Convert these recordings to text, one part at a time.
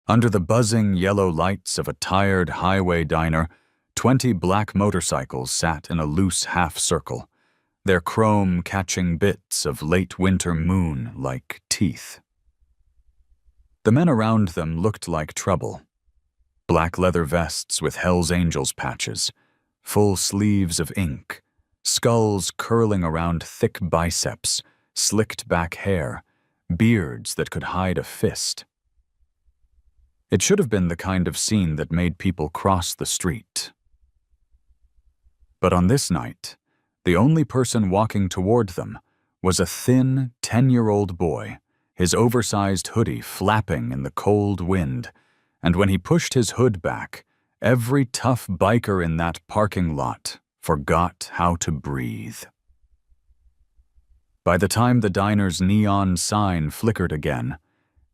Under the buzzing yellow lights of a tired highway diner, 20 black motorcycles sat in a loose half-circle, their chrome catching bits of late winter moon like teeth. The men around them looked like trouble. Black leather vests with Hell's Angels patches, full sleeves of ink, skulls curling around thick biceps, slicked back hair, beards that could hide a fist. It should have been the kind of scene that made people cross the street. But on this night, the only person walking toward them was a thin 10-year-old boy, his oversized hoodie flapping in the cold wind, and when he pushed his hood back, every tough biker in that parking lot forgot how to breathe. By the time the diner's neon sign flickered again,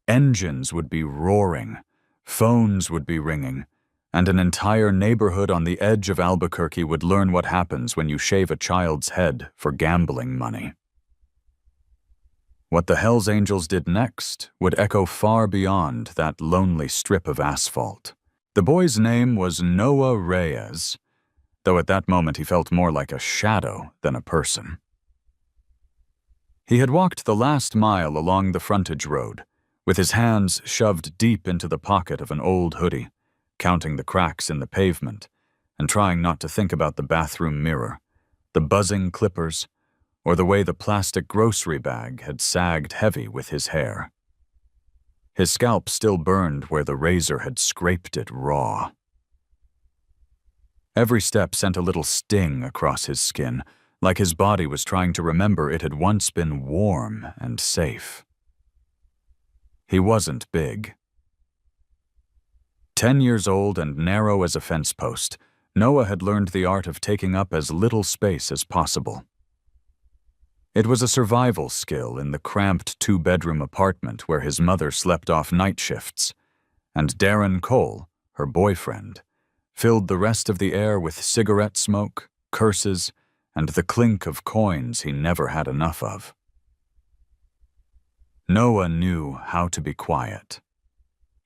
engines would be roaring, phones would be ringing, and an entire neighborhood on the edge of Albuquerque would learn what happens when you shave a child's head for gambling money. What the Hells Angels did next would echo far beyond that lonely strip of asphalt. The boy's name was Noah Reyes, though at that moment he felt more like a shadow than a person. He had walked the last mile along the frontage road, with his hands shoved deep into the pocket of an old hoodie, counting the cracks in the pavement, and trying not to think about the bathroom mirror, the buzzing clippers, or the way the plastic grocery bag had sagged heavy with his hair. His scalp still burned where the razor had scraped it raw. Every step sent a little sting across his skin, like his body was trying to remember it had once been warm and safe. He wasn't big. 10 years old and narrow as a fence post, Noah had learned the art of taking up as little space as possible. It was a survival skill in the cramped two-bedroom apartment where his mother slept off night shifts, and Darren Cole, her boyfriend, filled the rest of the air with cigarette smoke, curses, and the clink of coins he never had enough of. Noah knew how to be quiet,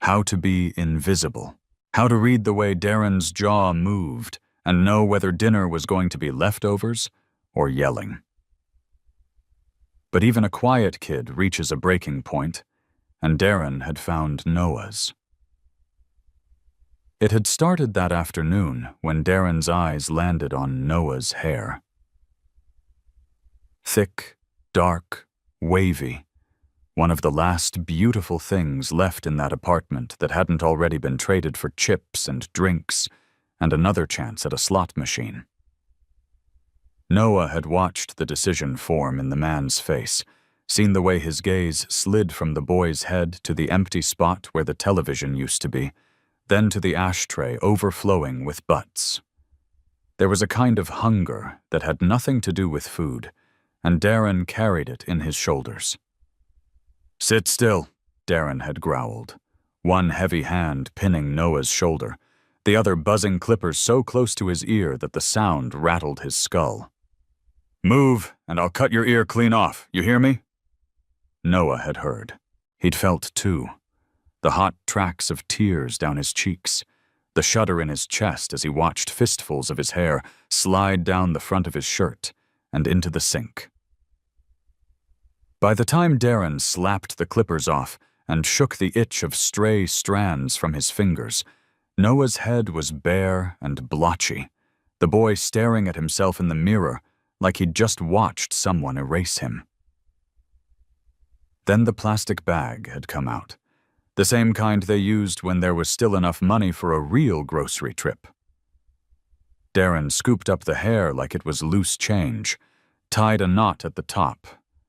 how to be invisible, how to read the way Darren's jaw moved and know whether dinner was going to be leftovers or yelling. But even a quiet kid reaches a breaking point, and Darren had found Noah's. It had started that afternoon when Darren's eyes landed on Noah's hair. Thick, dark, wavy, one of the last beautiful things left in that apartment that hadn't already been traded for chips and drinks and another chance at a slot machine. Noah had watched the decision form in the man's face, seen the way his gaze slid from the boy's head to the empty spot where the television used to be, then to the ashtray overflowing with butts. There was a kind of hunger that had nothing to do with food, and Darren carried it in his shoulders. "Sit still," Darren had growled, one heavy hand pinning Noah's shoulder, the other buzzing clippers so close to his ear that the sound rattled his skull. "Move, and I'll cut your ear clean off, you hear me?" Noah had heard. He'd felt too. The hot tracks of tears down his cheeks, the shudder in his chest as he watched fistfuls of his hair slide down the front of his shirt and into the sink. By the time Darren slapped the clippers off and shook the itch of stray strands from his fingers, Noah's head was bare and blotchy, the boy staring at himself in the mirror like he'd just watched someone erase him. Then the plastic bag had come out, the same kind they used when there was still enough money for a real grocery trip. Darren scooped up the hair like it was loose change, tied a knot at the top,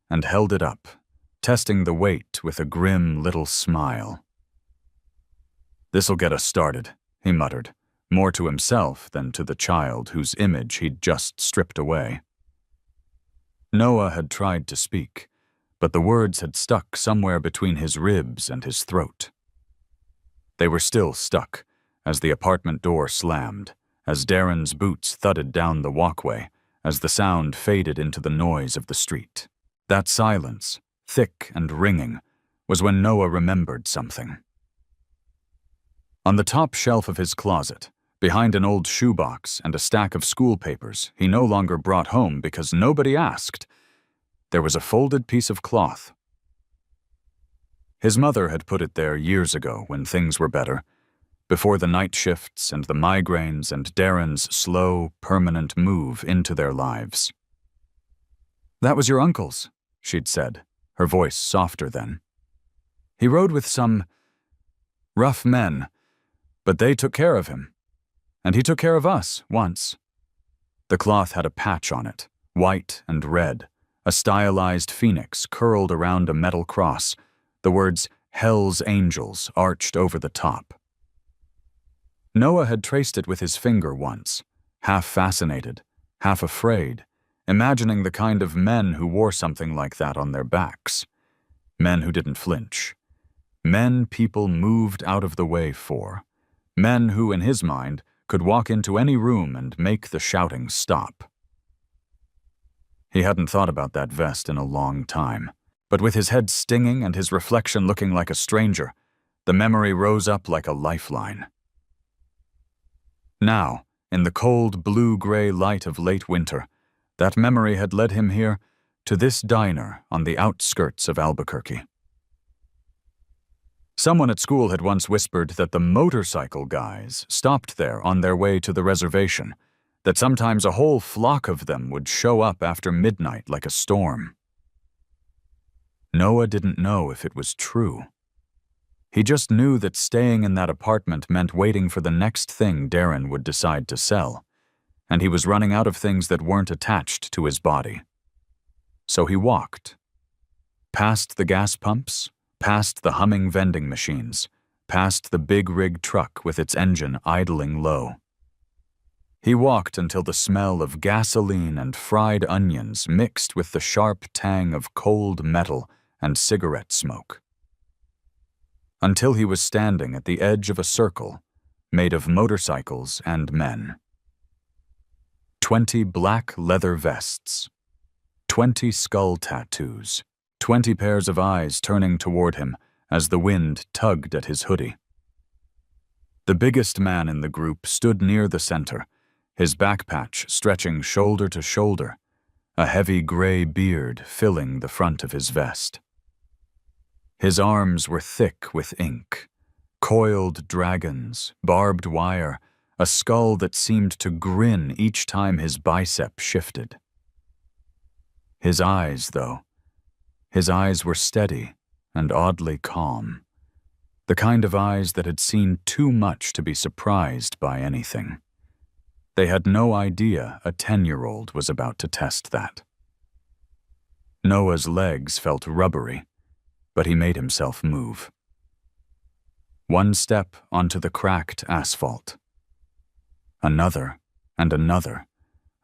and held it up, testing the weight with a grim little smile. "This'll get us started," he muttered, more to himself than to the child whose image he'd just stripped away. Noah had tried to speak, but the words had stuck somewhere between his ribs and his throat. They were still stuck as the apartment door slammed, as Darren's boots thudded down the walkway, as the sound faded into the noise of the street. That silence, thick and ringing, was when Noah remembered something. On the top shelf of his closet, behind an old shoebox and a stack of school papers he no longer brought home because nobody asked, there was a folded piece of cloth. His mother had put it there years ago when things were better, before the night shifts and the migraines and Darren's slow, permanent move into their lives. "That was your uncle's," she'd said, her voice softer then. "He rode with some rough men, but they took care of him. And he took care of us, once." The cloth had a patch on it, white and red, a stylized phoenix curled around a metal cross, the words "Hell's Angels" arched over the top. Noah had traced it with his finger once, half fascinated, half afraid, imagining the kind of men who wore something like that on their backs. Men who didn't flinch. Men people moved out of the way for. Men who, in his mind, could walk into any room and make the shouting stop. He hadn't thought about that vest in a long time, but with his head stinging and his reflection looking like a stranger, the memory rose up like a lifeline. Now, in the cold blue-gray light of late winter, that memory had led him here, to this diner on the outskirts of Albuquerque. Someone at school had once whispered that the motorcycle guys stopped there on their way to the reservation, that sometimes a whole flock of them would show up after midnight like a storm. Noah didn't know if it was true. He just knew that staying in that apartment meant waiting for the next thing Darren would decide to sell, and he was running out of things that weren't attached to his body. So he walked. Past the gas pumps, past the humming vending machines, past the big rig truck with its engine idling low. He walked until the smell of gasoline and fried onions mixed with the sharp tang of cold metal and cigarette smoke. Until he was standing at the edge of a circle made of motorcycles and men. 20 black leather vests, 20 skull tattoos, 20 pairs of eyes turning toward him as the wind tugged at his hoodie. The biggest man in the group stood near the center, his back patch stretching shoulder to shoulder, a heavy gray beard filling the front of his vest. His arms were thick with ink, coiled dragons, barbed wire, a skull that seemed to grin each time his bicep shifted. His eyes, though, his eyes were steady and oddly calm, the kind of eyes that had seen too much to be surprised by anything. They had no idea a 10-year-old was about to test that. Noah's legs felt rubbery, but he made himself move. One step onto the cracked asphalt. Another and another,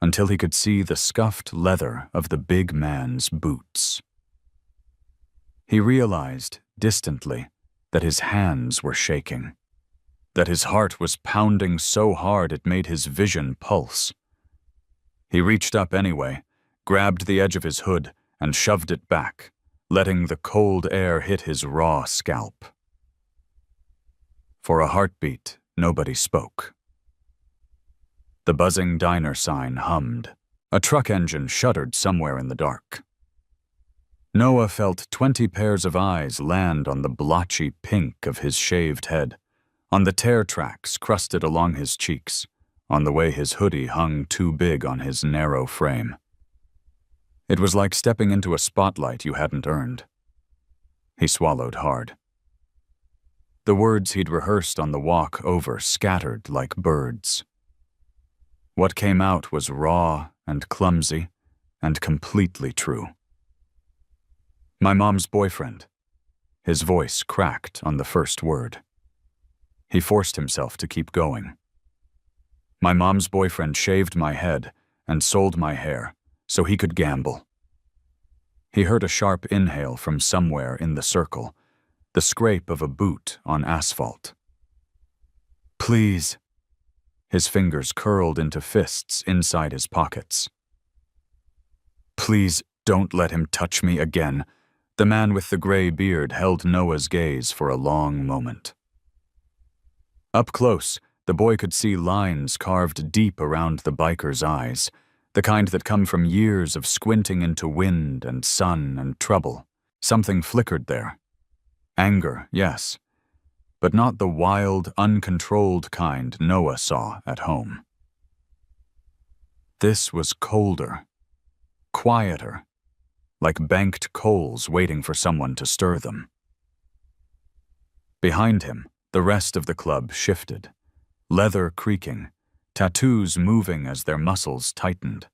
until he could see the scuffed leather of the big man's boots. He realized, distantly, that his hands were shaking, that his heart was pounding so hard it made his vision pulse. He reached up anyway, grabbed the edge of his hood, and shoved it back, letting the cold air hit his raw scalp. For a heartbeat, nobody spoke. The buzzing diner sign hummed. A truck engine shuddered somewhere in the dark. Noah felt 20 pairs of eyes land on the blotchy pink of his shaved head, on the tear tracks crusted along his cheeks, on the way his hoodie hung too big on his narrow frame. It was like stepping into a spotlight you hadn't earned. He swallowed hard. The words he'd rehearsed on the walk over scattered like birds. What came out was raw and clumsy and completely true. My mom's boyfriend. His voice cracked on the first word. He forced himself to keep going. My mom's boyfriend shaved my head and sold my hair so he could gamble. He heard a sharp inhale from somewhere in the circle, the scrape of a boot on asphalt. Please. His fingers curled into fists inside his pockets. Please don't let him touch me again. The man with the gray beard held Noah's gaze for a long moment. Up close, the boy could see lines carved deep around the biker's eyes, the kind that come from years of squinting into wind and sun and trouble. Something flickered there. Anger, yes, but not the wild, uncontrolled kind Noah saw at home. This was colder, quieter, like banked coals waiting for someone to stir them. Behind him, the rest of the club shifted, leather creaking, tattoos moving as their muscles tightened.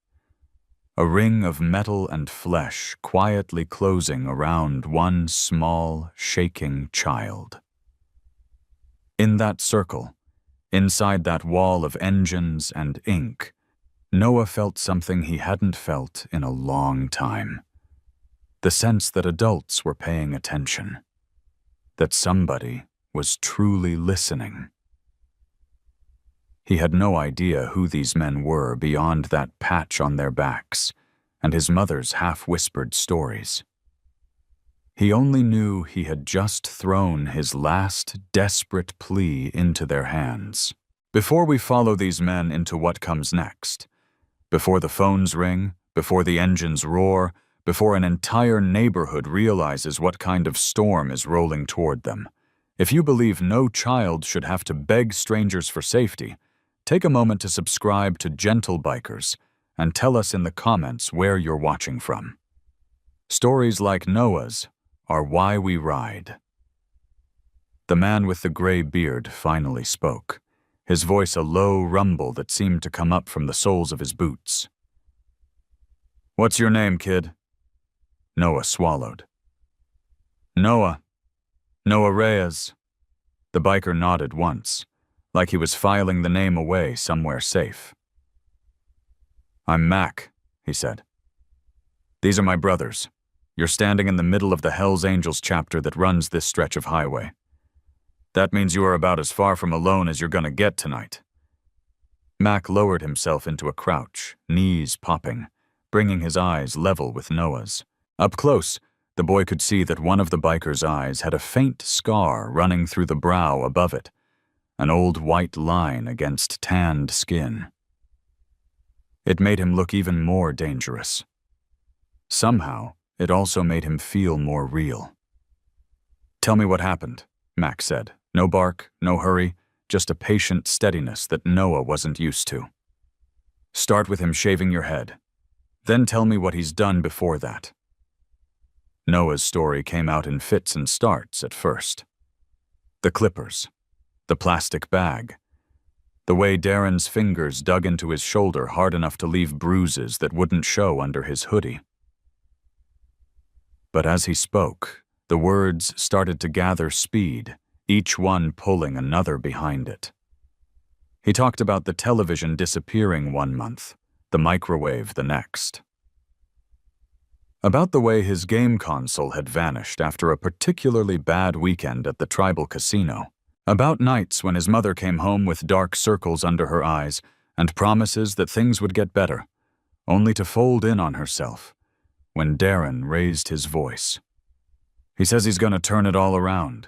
A ring of metal and flesh quietly closing around one small, shaking child. In that circle, inside that wall of engines and ink, Noah felt something he hadn't felt in a long time. The sense that adults were paying attention, that somebody was truly listening. He had no idea who these men were beyond that patch on their backs and his mother's half-whispered stories. He only knew he had just thrown his last desperate plea into their hands. Before we follow these men into what comes next, before the phones ring, before the engines roar, before an entire neighborhood realizes what kind of storm is rolling toward them, if you believe no child should have to beg strangers for safety, take a moment to subscribe to Gentle Bikers and tell us in the comments where you're watching from. Stories like Noah's are why we ride. The man with the gray beard finally spoke, his voice a low rumble that seemed to come up from the soles of his boots. "What's your name, kid?" Noah swallowed. "Noah Reyes." The biker nodded once, like he was filing the name away somewhere safe. "I'm Mac," he said. "These are my brothers. You're standing in the middle of the Hells Angels chapter that runs this stretch of highway. That means you are about as far from alone as you're gonna get tonight." Mac lowered himself into a crouch, knees popping, bringing his eyes level with Noah's. Up close, the boy could see that one of the biker's eyes had a faint scar running through the brow above it, an old white line against tanned skin. It made him look even more dangerous. Somehow, it also made him feel more real. "Tell me what happened," Mac said. No bark, no hurry, just a patient steadiness that Noah wasn't used to. "Start with him shaving your head. Then tell me what he's done before that." Noah's story came out in fits and starts at first. The clippers, the plastic bag, the way Darren's fingers dug into his shoulder hard enough to leave bruises that wouldn't show under his hoodie. But as he spoke, the words started to gather speed, each one pulling another behind it. He talked about the television disappearing one month, the microwave the next. About the way his game console had vanished after a particularly bad weekend at the tribal casino. About nights when his mother came home with dark circles under her eyes and promises that things would get better, only to fold in on herself when Darren raised his voice. "He says he's going to turn it all around,"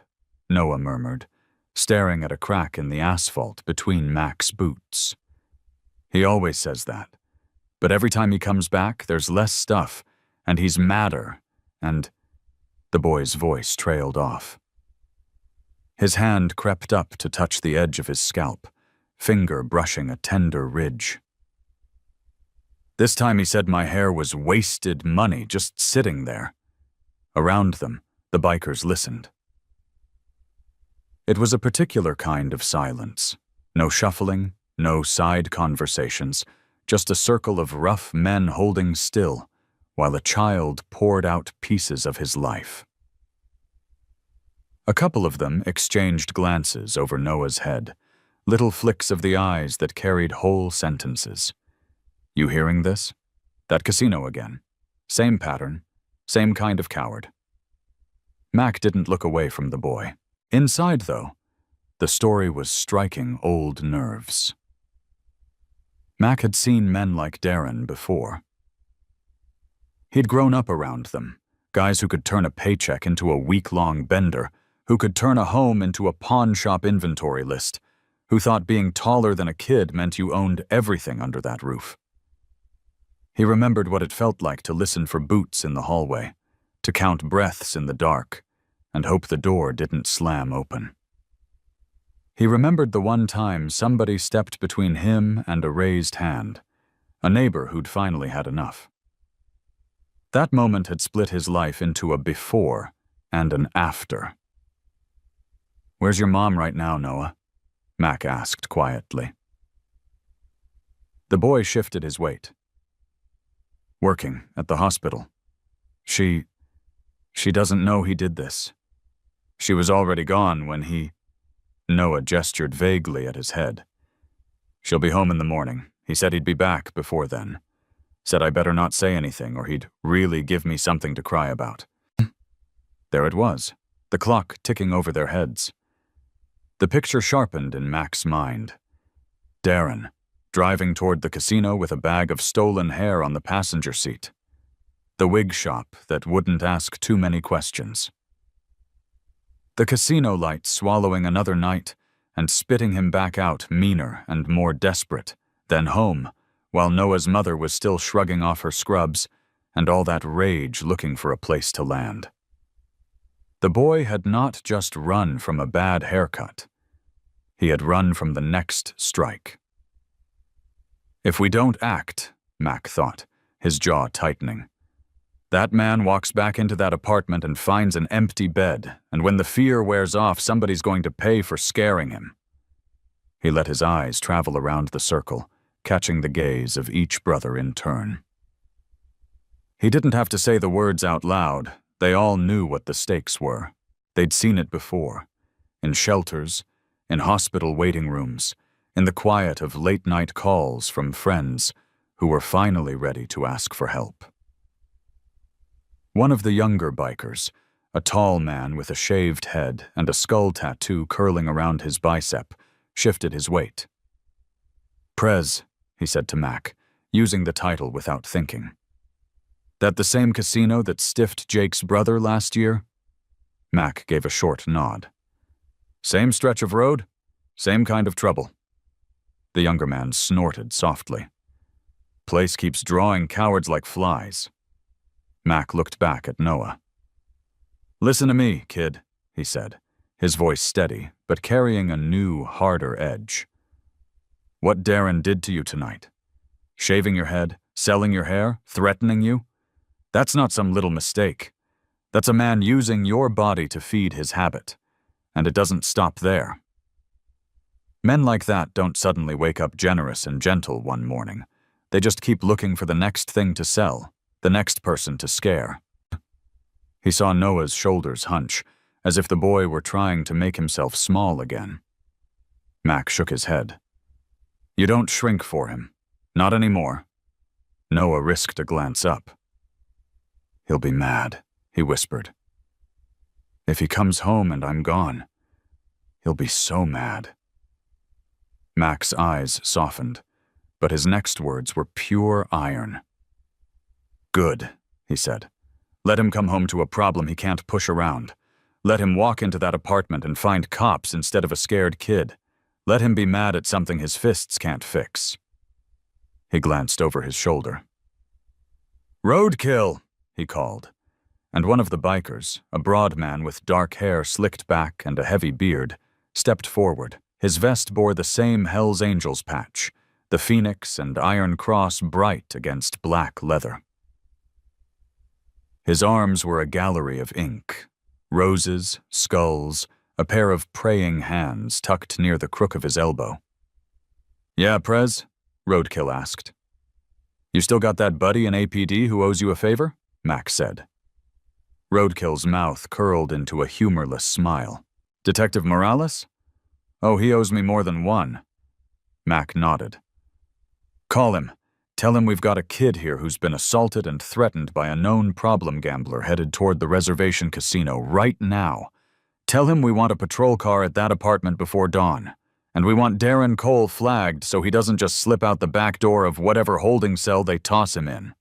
Noah murmured, staring at a crack in the asphalt between Mac's boots. "He always says that, but every time he comes back, there's less stuff, and he's madder, and—" The boy's voice trailed off. His hand crept up to touch the edge of his scalp, finger brushing a tender ridge. "This time he said my hair was wasted money just sitting there." Around them, the bikers listened. It was a particular kind of silence. No shuffling, no side conversations, just a circle of rough men holding still, while a child poured out pieces of his life. A couple of them exchanged glances over Noah's head, little flicks of the eyes that carried whole sentences. "You hearing this? That casino again. Same pattern, same kind of coward." Mac didn't look away from the boy. Inside, though, the story was striking old nerves. Mac had seen men like Darren before. He'd grown up around them, guys who could turn a paycheck into a week-long bender, who could turn a home into a pawn shop inventory list, who thought being taller than a kid meant you owned everything under that roof. He remembered what it felt like to listen for boots in the hallway, to count breaths in the dark, and hope the door didn't slam open. He remembered the one time somebody stepped between him and a raised hand, a neighbor who'd finally had enough. That moment had split his life into a before and an after. "Where's your mom right now, Noah?" Mac asked quietly. The boy shifted his weight. "Working at the hospital. She doesn't know he did this. She was already gone when he—" Noah gestured vaguely at his head. "She'll be home in the morning. He said he'd be back before then. Said I better not say anything or he'd really give me something to cry about." There it was, the clock ticking over their heads. The picture sharpened in Mac's mind. Darren, driving toward the casino with a bag of stolen hair on the passenger seat. The wig shop that wouldn't ask too many questions. The casino lights swallowing another night and spitting him back out meaner and more desperate, then home, while Noah's mother was still shrugging off her scrubs and all that rage looking for a place to land. The boy had not just run from a bad haircut. He had run from the next strike. If we don't act, Mac thought, his jaw tightening. That man walks back into that apartment and finds an empty bed, and when the fear wears off, somebody's going to pay for scaring him. He let his eyes travel around the circle, catching the gaze of each brother in turn. He didn't have to say the words out loud. They all knew what the stakes were. They'd seen it before. In shelters, in hospital waiting rooms, in the quiet of late-night calls from friends who were finally ready to ask for help. One of the younger bikers, a tall man with a shaved head and a skull tattoo curling around his bicep, shifted his weight. "Prez," he said to Mac, using the title without thinking. "That the same casino that stiffed Jake's brother last year?" Mac gave a short nod. "Same stretch of road, same kind of trouble." The younger man snorted softly. "Place keeps drawing cowards like flies." Mac looked back at Noah. "Listen to me, kid," he said, his voice steady, but carrying a new, harder edge. "What Darren did to you tonight, shaving your head, selling your hair, threatening you, that's not some little mistake. That's a man using your body to feed his habit, and it doesn't stop there. Men like that don't suddenly wake up generous and gentle one morning. They just keep looking for the next thing to sell, the next person to scare." He saw Noah's shoulders hunch, as if the boy were trying to make himself small again. Mac shook his head. "You don't shrink for him. Not anymore." Noah risked a glance up. "He'll be mad," he whispered. "If he comes home and I'm gone, he'll be so mad." Mac's eyes softened, but his next words were pure iron. "Good," he said. "Let him come home to a problem he can't push around. Let him walk into that apartment and find cops instead of a scared kid. Let him be mad at something his fists can't fix." He glanced over his shoulder. "Roadkill," he called, and one of the bikers, a broad man with dark hair slicked back and a heavy beard, stepped forward. His vest bore the same Hell's Angels patch, the phoenix and iron cross bright against black leather. His arms were a gallery of ink, roses, skulls, a pair of praying hands tucked near the crook of his elbow. "Yeah, Prez?" Roadkill asked. "You still got that buddy in APD who owes you a favor?" Mac said. Roadkill's mouth curled into a humorless smile. "Detective Morales? Oh, he owes me more than one." Mac nodded. "Call him. Tell him we've got a kid here who's been assaulted and threatened by a known problem gambler headed toward the reservation casino right now. Tell him we want a patrol car at that apartment before dawn, and we want Darren Cole flagged so he doesn't just slip out the back door of whatever holding cell they toss him in."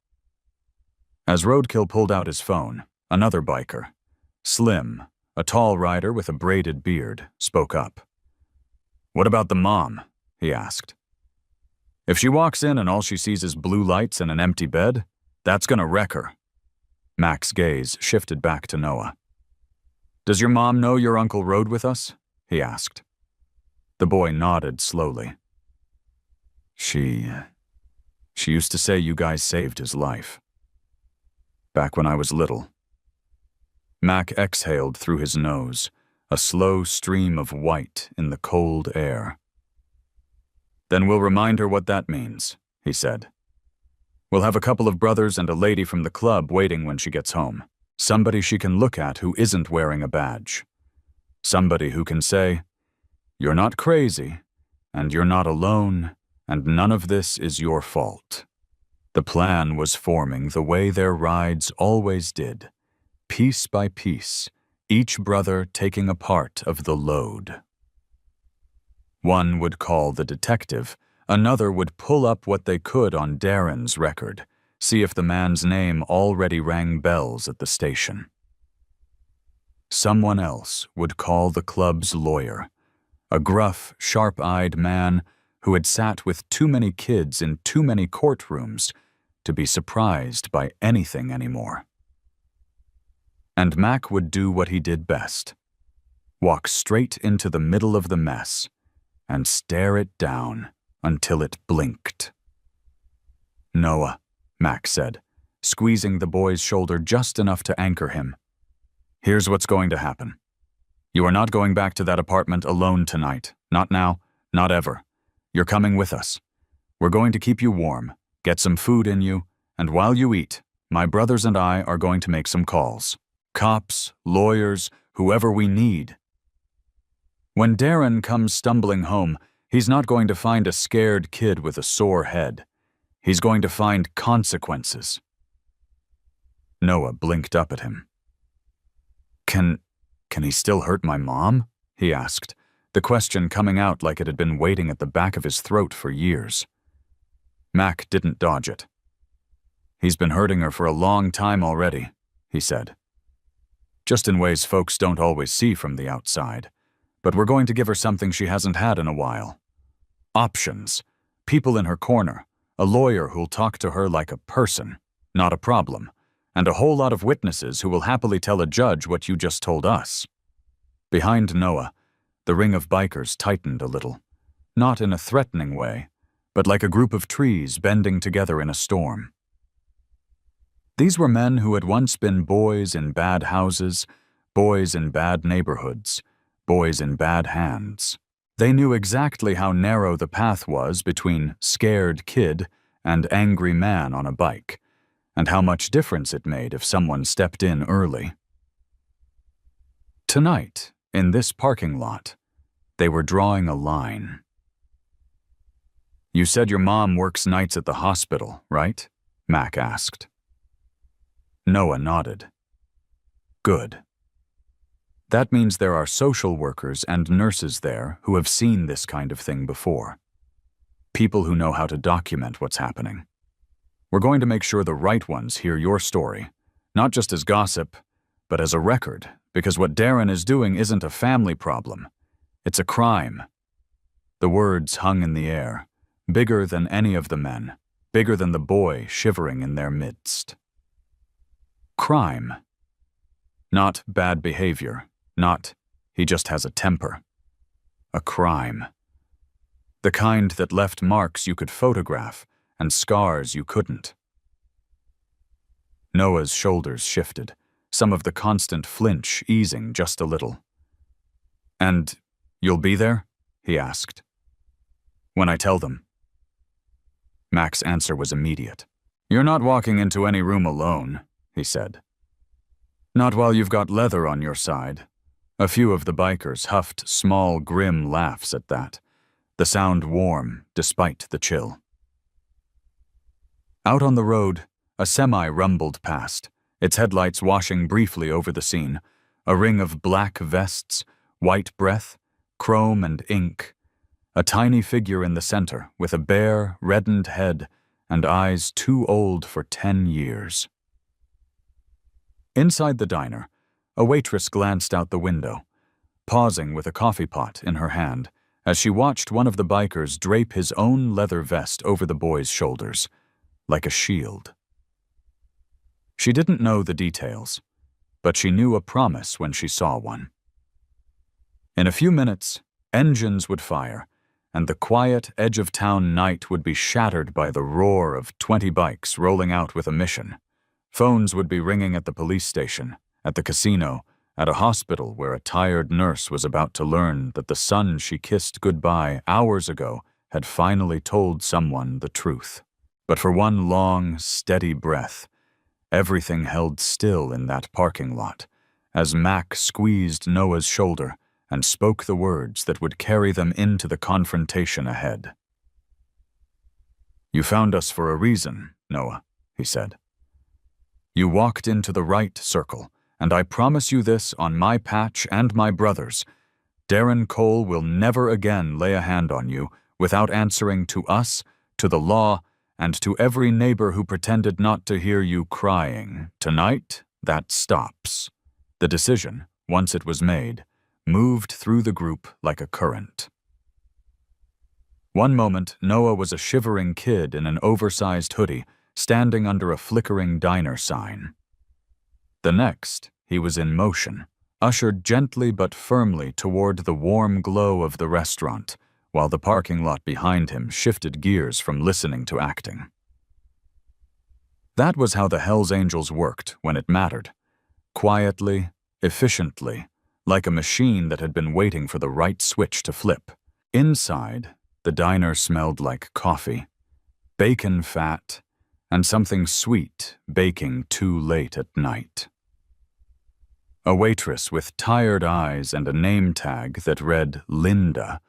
As Roadkill pulled out his phone, another biker, Slim, a tall rider with a braided beard, spoke up. "What about the mom?" he asked. "If she walks in and all she sees is blue lights and an empty bed, that's gonna wreck her." Mac's gaze shifted back to Noah. "Does your mom know your uncle rode with us?" he asked. The boy nodded slowly. She used to say you guys saved his life. Back when I was little." Mac exhaled through his nose, a slow stream of white in the cold air. "Then we'll remind her what that means," he said. "We'll have a couple of brothers and a lady from the club waiting when she gets home. Somebody she can look at who isn't wearing a badge. Somebody who can say, 'You're not crazy, and you're not alone, and none of this is your fault.'" The plan was forming the way their rides always did, piece by piece, each brother taking a part of the load. One would call the detective, another would pull up what they could on Darren's record, see if the man's name already rang bells at the station. Someone else would call the club's lawyer, a gruff, sharp-eyed man who had sat with too many kids in too many courtrooms to be surprised by anything anymore. And Mac would do what he did best, walk straight into the middle of the mess and stare it down until it blinked. "Noah," Mac said, squeezing the boy's shoulder just enough to anchor him. "Here's what's going to happen. You are not going back to that apartment alone tonight. Not now, not ever. You're coming with us. We're going to keep you warm, get some food in you, and while you eat, my brothers and I are going to make some calls. Cops, lawyers, whoever we need. When Darren comes stumbling home, he's not going to find a scared kid with a sore head. He's going to find consequences." Noah blinked up at him. Can he still hurt my mom?" he asked, the question coming out like it had been waiting at the back of his throat for years. Mac didn't dodge it. "He's been hurting her for a long time already," he said. "Just in ways folks don't always see from the outside. But we're going to give her something she hasn't had in a while. Options, people in her corner, a lawyer who'll talk to her like a person, not a problem, and a whole lot of witnesses who will happily tell a judge what you just told us." Behind Noah, the ring of bikers tightened a little, not in a threatening way, but like a group of trees bending together in a storm. These were men who had once been boys in bad houses, boys in bad neighborhoods, boys in bad hands. They knew exactly how narrow the path was between scared kid and angry man on a bike, and how much difference it made if someone stepped in early. Tonight, in this parking lot, they were drawing a line. "You said your mom works nights at the hospital, right?" Mac asked. Noah nodded. "Good. That means there are social workers and nurses there who have seen this kind of thing before. People who know how to document what's happening. We're going to make sure the right ones hear your story, not just as gossip, but as a record, because what Darren is doing isn't a family problem. It's a crime." The words hung in the air, bigger than any of the men, bigger than the boy shivering in their midst. Crime. Not bad behavior, not he just has a temper. A crime. The kind that left marks you could photograph and scars you couldn't. Noah's shoulders shifted, some of the constant flinch easing just a little. "And you'll be there?" he asked. "When I tell them." Mac's answer was immediate. "You're not walking into any room alone," he said. "Not while you've got leather on your side." A few of the bikers huffed small, grim laughs at that, the sound warm despite the chill. Out on the road, a semi rumbled past, its headlights washing briefly over the scene, a ring of black vests, white breath, chrome and ink, a tiny figure in the center with a bare, reddened head and eyes too old for 10 years. Inside the diner, a waitress glanced out the window, pausing with a coffee pot in her hand as she watched one of the bikers drape his own leather vest over the boy's shoulders, like a shield. She didn't know the details, but she knew a promise when she saw one. In a few minutes, engines would fire, and the quiet edge-of-town night would be shattered by the roar of 20 bikes rolling out with a mission. Phones would be ringing at the police station, at the casino, at a hospital where a tired nurse was about to learn that the son she kissed goodbye hours ago had finally told someone the truth. But for one long, steady breath, everything held still in that parking lot, as Mac squeezed Noah's shoulder and spoke the words that would carry them into the confrontation ahead. "You found us for a reason, Noah," he said. "You walked into the right circle, and I promise you this on my patch and my brother's. Darren Cole will never again lay a hand on you without answering to us, to the law, and to every neighbor who pretended not to hear you crying. Tonight, that stops." The decision, once it was made, moved through the group like a current. One moment, Noah was a shivering kid in an oversized hoodie, standing under a flickering diner sign. The next, he was in motion, ushered gently but firmly toward the warm glow of the restaurant, while the parking lot behind him shifted gears from listening to acting. That was how the Hells Angels worked when it mattered. Quietly, efficiently, like a machine that had been waiting for the right switch to flip. Inside, the diner smelled like coffee, bacon fat, and something sweet baking too late at night. A waitress with tired eyes and a name tag that read Linda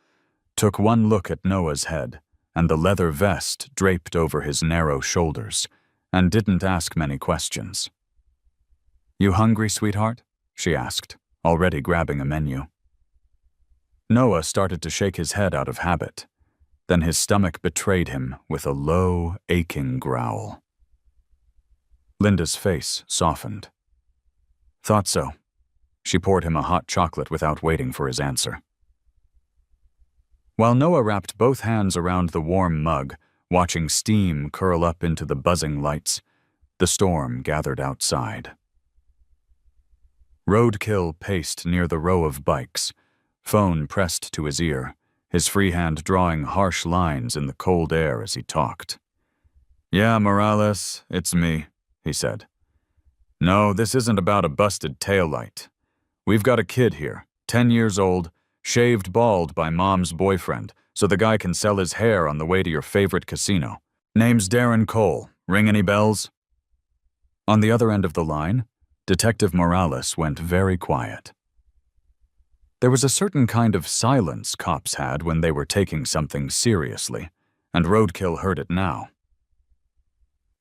took one look at Noah's head and the leather vest draped over his narrow shoulders, and didn't ask many questions. "You hungry, sweetheart?" she asked, already grabbing a menu. Noah started to shake his head out of habit. Then his stomach betrayed him with a low, aching growl. Linda's face softened. "Thought so." She poured him a hot chocolate without waiting for his answer. While Noah wrapped both hands around the warm mug, watching steam curl up into the buzzing lights, the storm gathered outside. Roadkill paced near the row of bikes, phone pressed to his ear, his free hand drawing harsh lines in the cold air as he talked. "Yeah, Morales, it's me," he said. "No, this isn't about a busted taillight. We've got a kid here, 10 years old, shaved bald by mom's boyfriend, so the guy can sell his hair on the way to your favorite casino. Name's Darren Cole. Ring any bells?" On the other end of the line, Detective Morales went very quiet. There was a certain kind of silence cops had when they were taking something seriously, and Roadkill heard it now.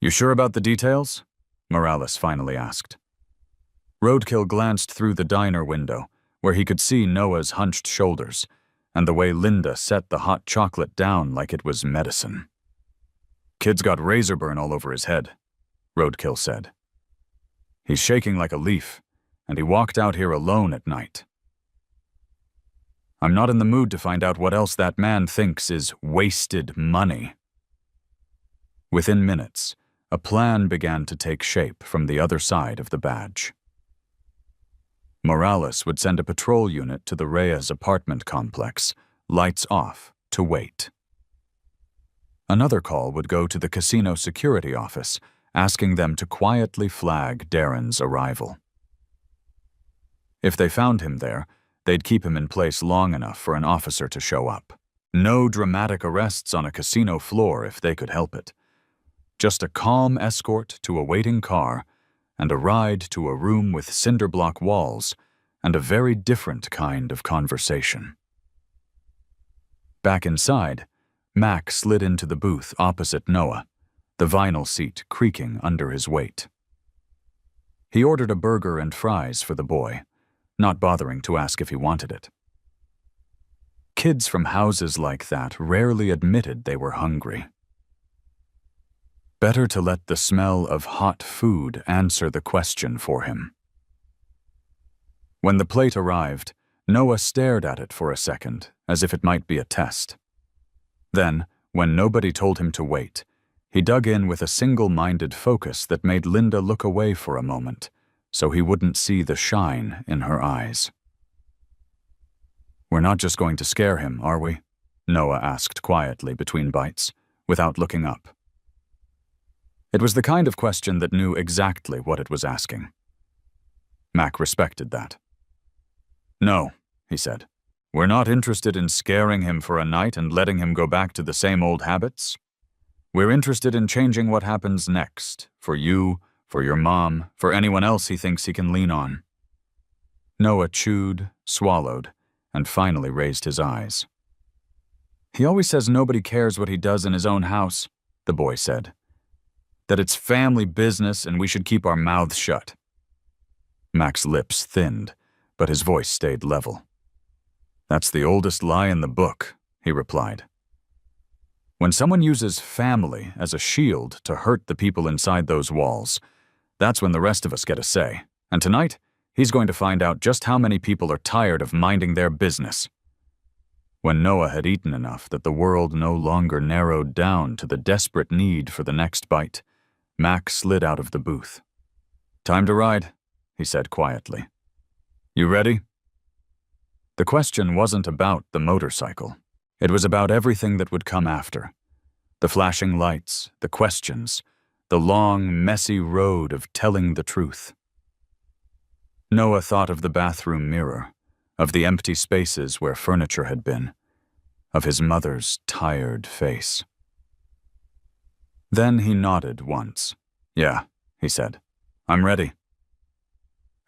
"You sure about the details?" Morales finally asked. Roadkill glanced through the diner window, where he could see Noah's hunched shoulders, and the way Linda set the hot chocolate down like it was medicine. "Kid's got razor burn all over his head," Roadkill said. "He's shaking like a leaf, and he walked out here alone at night. I'm not in the mood to find out what else that man thinks is wasted money." Within minutes, a plan began to take shape from the other side of the badge. Morales would send a patrol unit to the Reyes apartment complex, lights off, to wait. Another call would go to the casino security office, asking them to quietly flag Darren's arrival. If they found him there, they'd keep him in place long enough for an officer to show up. No dramatic arrests on a casino floor if they could help it. Just a calm escort to a waiting car, and a ride to a room with cinder-block walls, and a very different kind of conversation. Back inside, Mac slid into the booth opposite Noah, the vinyl seat creaking under his weight. He ordered a burger and fries for the boy, not bothering to ask if he wanted it. Kids from houses like that rarely admitted they were hungry. Better to let the smell of hot food answer the question for him. When the plate arrived, Noah stared at it for a second, as if it might be a test. Then, when nobody told him to wait, he dug in with a single-minded focus that made Linda look away for a moment, so he wouldn't see the shine in her eyes. "We're not just going to scare him, are we?" Noah asked quietly between bites, without looking up. It was the kind of question that knew exactly what it was asking. Mac respected that. "No," he said. "We're not interested in scaring him for a night and letting him go back to the same old habits. We're interested in changing what happens next, for you, for your mom, for anyone else he thinks he can lean on." Noah chewed, swallowed, and finally raised his eyes. "He always says nobody cares what he does in his own house," the boy said. "That it's family business and we should keep our mouths shut." Mac's lips thinned, but his voice stayed level. "That's the oldest lie in the book," he replied. "When someone uses family as a shield to hurt the people inside those walls, that's when the rest of us get a say. And tonight, he's going to find out just how many people are tired of minding their business." When Noah had eaten enough that the world no longer narrowed down to the desperate need for the next bite, Mac slid out of the booth. "Time to ride," he said quietly. "You ready?" The question wasn't about the motorcycle. It was about everything that would come after. The flashing lights, the questions, the long, messy road of telling the truth. Noah thought of the bathroom mirror, of the empty spaces where furniture had been, of his mother's tired face. Then he nodded once. "Yeah," he said. "I'm ready."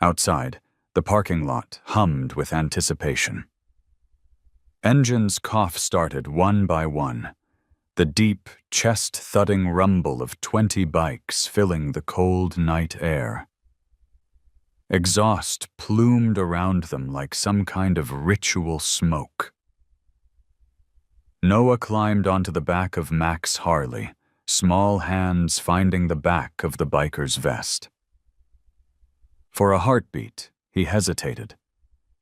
Outside, the parking lot hummed with anticipation. Engines cough-started one by one, the deep, chest-thudding rumble of 20 bikes filling the cold night air. Exhaust plumed around them like some kind of ritual smoke. Noah climbed onto the back of Mac's Harley, small hands finding the back of the biker's vest. For a heartbeat, he hesitated,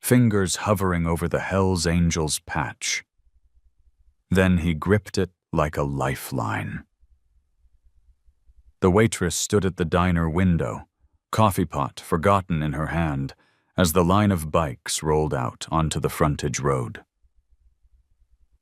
fingers hovering over the Hell's Angels patch. Then he gripped it like a lifeline. The waitress stood at the diner window, coffee pot forgotten in her hand, as the line of bikes rolled out onto the frontage road.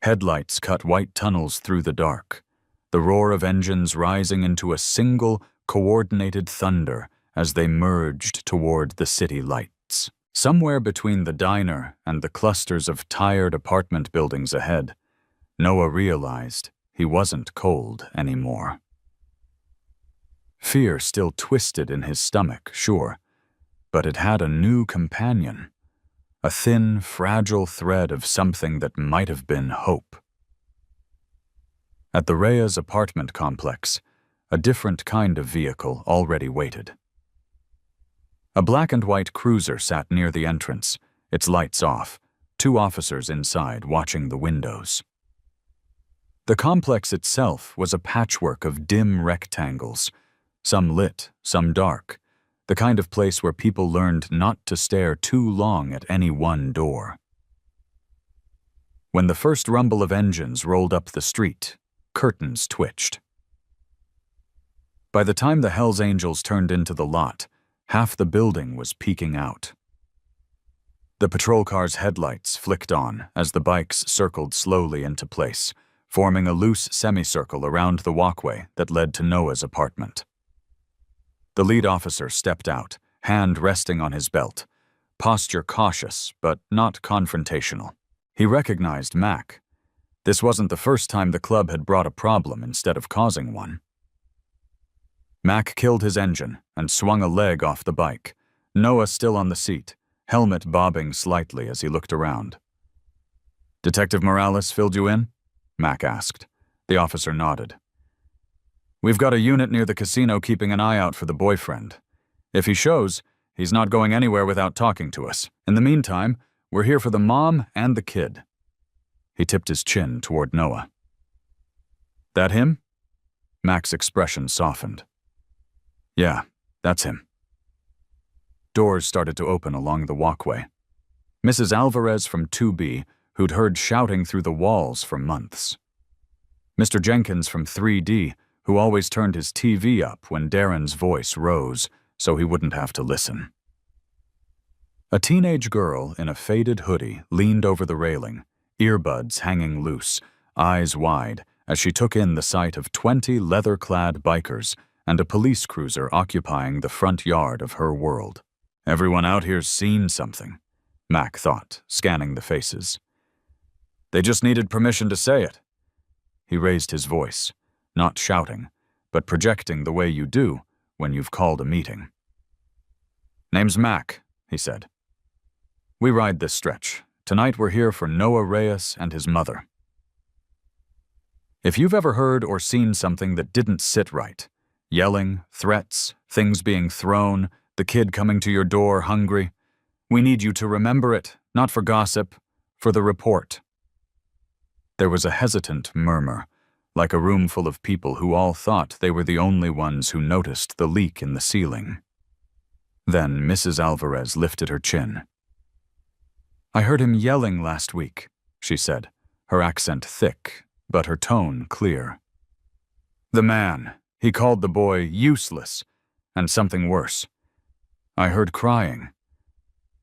Headlights cut white tunnels through the dark, the roar of engines rising into a single, coordinated thunder as they merged toward the city lights. Somewhere between the diner and the clusters of tired apartment buildings ahead, Noah realized he wasn't cold anymore. Fear still twisted in his stomach, sure, but it had a new companion, a thin, fragile thread of something that might have been hope. At the Reyes apartment complex, a different kind of vehicle already waited. A black and white cruiser sat near the entrance, its lights off, 2 officers inside watching the windows. The complex itself was a patchwork of dim rectangles, some lit, some dark, the kind of place where people learned not to stare too long at any one door. When the first rumble of engines rolled up the street, curtains twitched. By the time the Hells Angels turned into the lot, half the building was peeking out. The patrol car's headlights flicked on as the bikes circled slowly into place, forming a loose semicircle around the walkway that led to Noah's apartment. The lead officer stepped out, hand resting on his belt, posture cautious but not confrontational. He recognized Mac. This wasn't the first time the club had brought a problem instead of causing one. Mac killed his engine and swung a leg off the bike, Noah still on the seat, helmet bobbing slightly as he looked around. "Detective Morales filled you in?" Mac asked. The officer nodded. "We've got a unit near the casino keeping an eye out for the boyfriend. If he shows, he's not going anywhere without talking to us. In the meantime, we're here for the mom and the kid." He tipped his chin toward Noah. "That him?" Mac's expression softened. "Yeah, that's him." Doors started to open along the walkway. Mrs. Alvarez from 2B, who'd heard shouting through the walls for months. Mr. Jenkins from 3D, who always turned his TV up when Darren's voice rose so he wouldn't have to listen. A teenage girl in a faded hoodie leaned over the railing, earbuds hanging loose, eyes wide, as she took in the sight of 20 leather-clad bikers and a police cruiser occupying the front yard of her world. Everyone out here's seen something, Mac thought, scanning the faces. They just needed permission to say it. He raised his voice, not shouting, but projecting the way you do when you've called a meeting. Name's Mac, he said. We ride this stretch. Tonight we're here for Noah Reyes and his mother. If you've ever heard or seen something that didn't sit right, yelling, threats, things being thrown, the kid coming to your door hungry, we need you to remember it, not for gossip, for the report. There was a hesitant murmur, like a room full of people who all thought they were the only ones who noticed the leak in the ceiling. Then Mrs. Alvarez lifted her chin. I heard him yelling last week, she said, her accent thick, but her tone clear. The man, he called the boy useless, and something worse. I heard crying.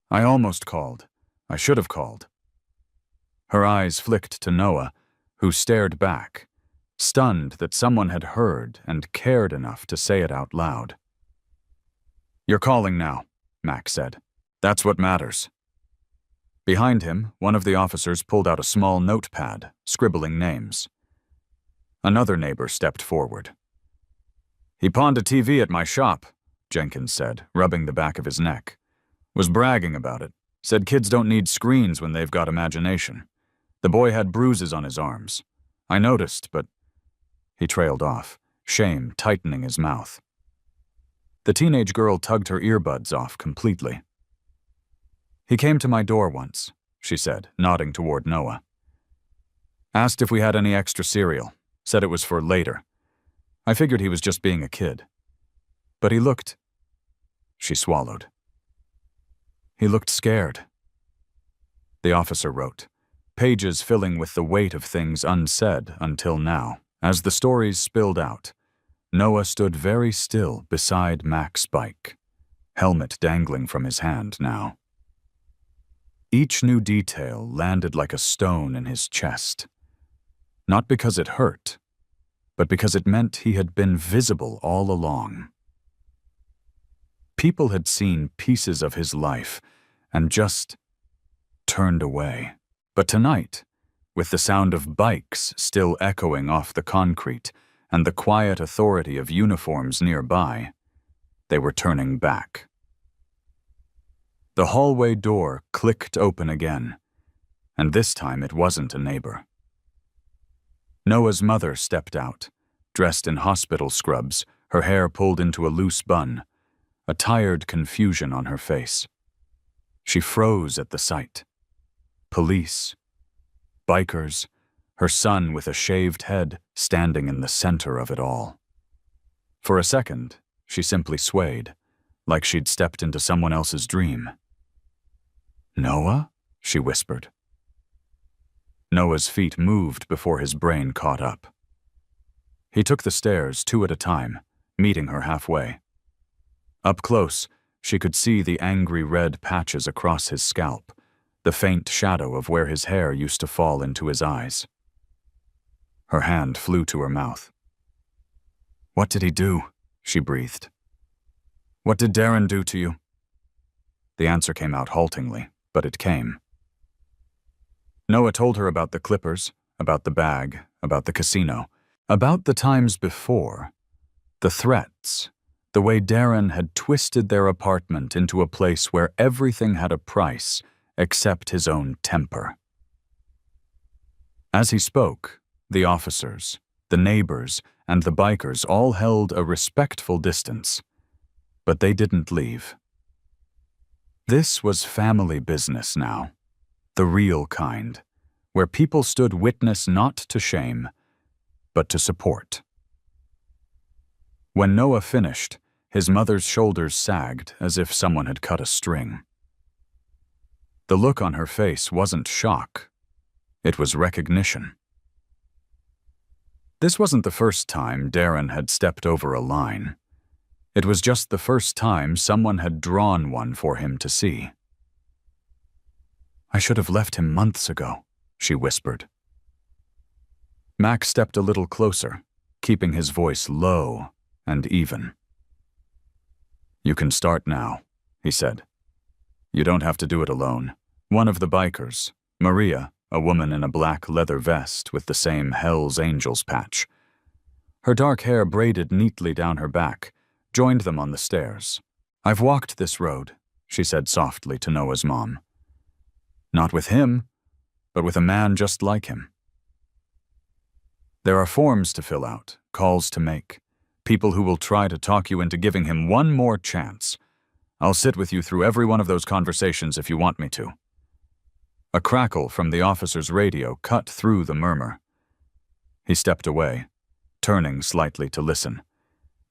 I almost called. I should have called. Her eyes flicked to Noah, who stared back, stunned that someone had heard and cared enough to say it out loud. You're calling now, Mac said. That's what matters. Behind him, one of the officers pulled out a small notepad, scribbling names. Another neighbor stepped forward. He pawned a TV at my shop, Jenkins said, rubbing the back of his neck. Was bragging about it. Said kids don't need screens when they've got imagination. The boy had bruises on his arms. I noticed, but... He trailed off, shame tightening his mouth. The teenage girl tugged her earbuds off completely. He came to my door once, she said, nodding toward Noah. Asked if we had any extra cereal. Said it was for later. I figured he was just being a kid. But he looked... She swallowed. He looked scared. The officer wrote, pages filling with the weight of things unsaid until now. As the stories spilled out, Noah stood very still beside Mac's bike, helmet dangling from his hand now. Each new detail landed like a stone in his chest. Not because it hurt, but because it meant he had been visible all along. People had seen pieces of his life and just turned away. But tonight, with the sound of bikes still echoing off the concrete and the quiet authority of uniforms nearby, they were turning back. The hallway door clicked open again, and this time it wasn't a neighbor. Noah's mother stepped out, dressed in hospital scrubs, her hair pulled into a loose bun, a tired confusion on her face. She froze at the sight. Police, bikers, her son with a shaved head standing in the center of it all. For a second, she simply swayed, like she'd stepped into someone else's dream. Noah? She whispered. Noah's feet moved before his brain caught up. He took the stairs 2 at a time, meeting her halfway. Up close, she could see the angry red patches across his scalp, the faint shadow of where his hair used to fall into his eyes. Her hand flew to her mouth. What did he do? She breathed. What did Darren do to you? The answer came out haltingly, but it came. Noah told her about the Clippers, about the bag, about the casino, about the times before, the threats, the way Darren had twisted their apartment into a place where everything had a price except his own temper. As he spoke, the officers, the neighbors, and the bikers all held a respectful distance, but they didn't leave. This was family business now, the real kind, where people stood witness not to shame, but to support. When Noah finished, his mother's shoulders sagged as if someone had cut a string. The look on her face wasn't shock. It was recognition. This wasn't the first time Darren had stepped over a line. It was just the first time someone had drawn one for him to see. "I should have left him months ago," she whispered. Mac stepped a little closer, keeping his voice low and even. "You can start now," he said. "You don't have to do it alone. One of the bikers, Maria, a woman in a black leather vest with the same Hell's Angels patch, her dark hair braided neatly down her back, joined them on the stairs. "I've walked this road," she said softly to Noah's mom. "Not with him, but with a man just like him. There are forms to fill out, calls to make, people who will try to talk you into giving him one more chance. I'll sit with you through every one of those conversations if you want me to." A crackle from the officer's radio cut through the murmur. He stepped away, turning slightly to listen,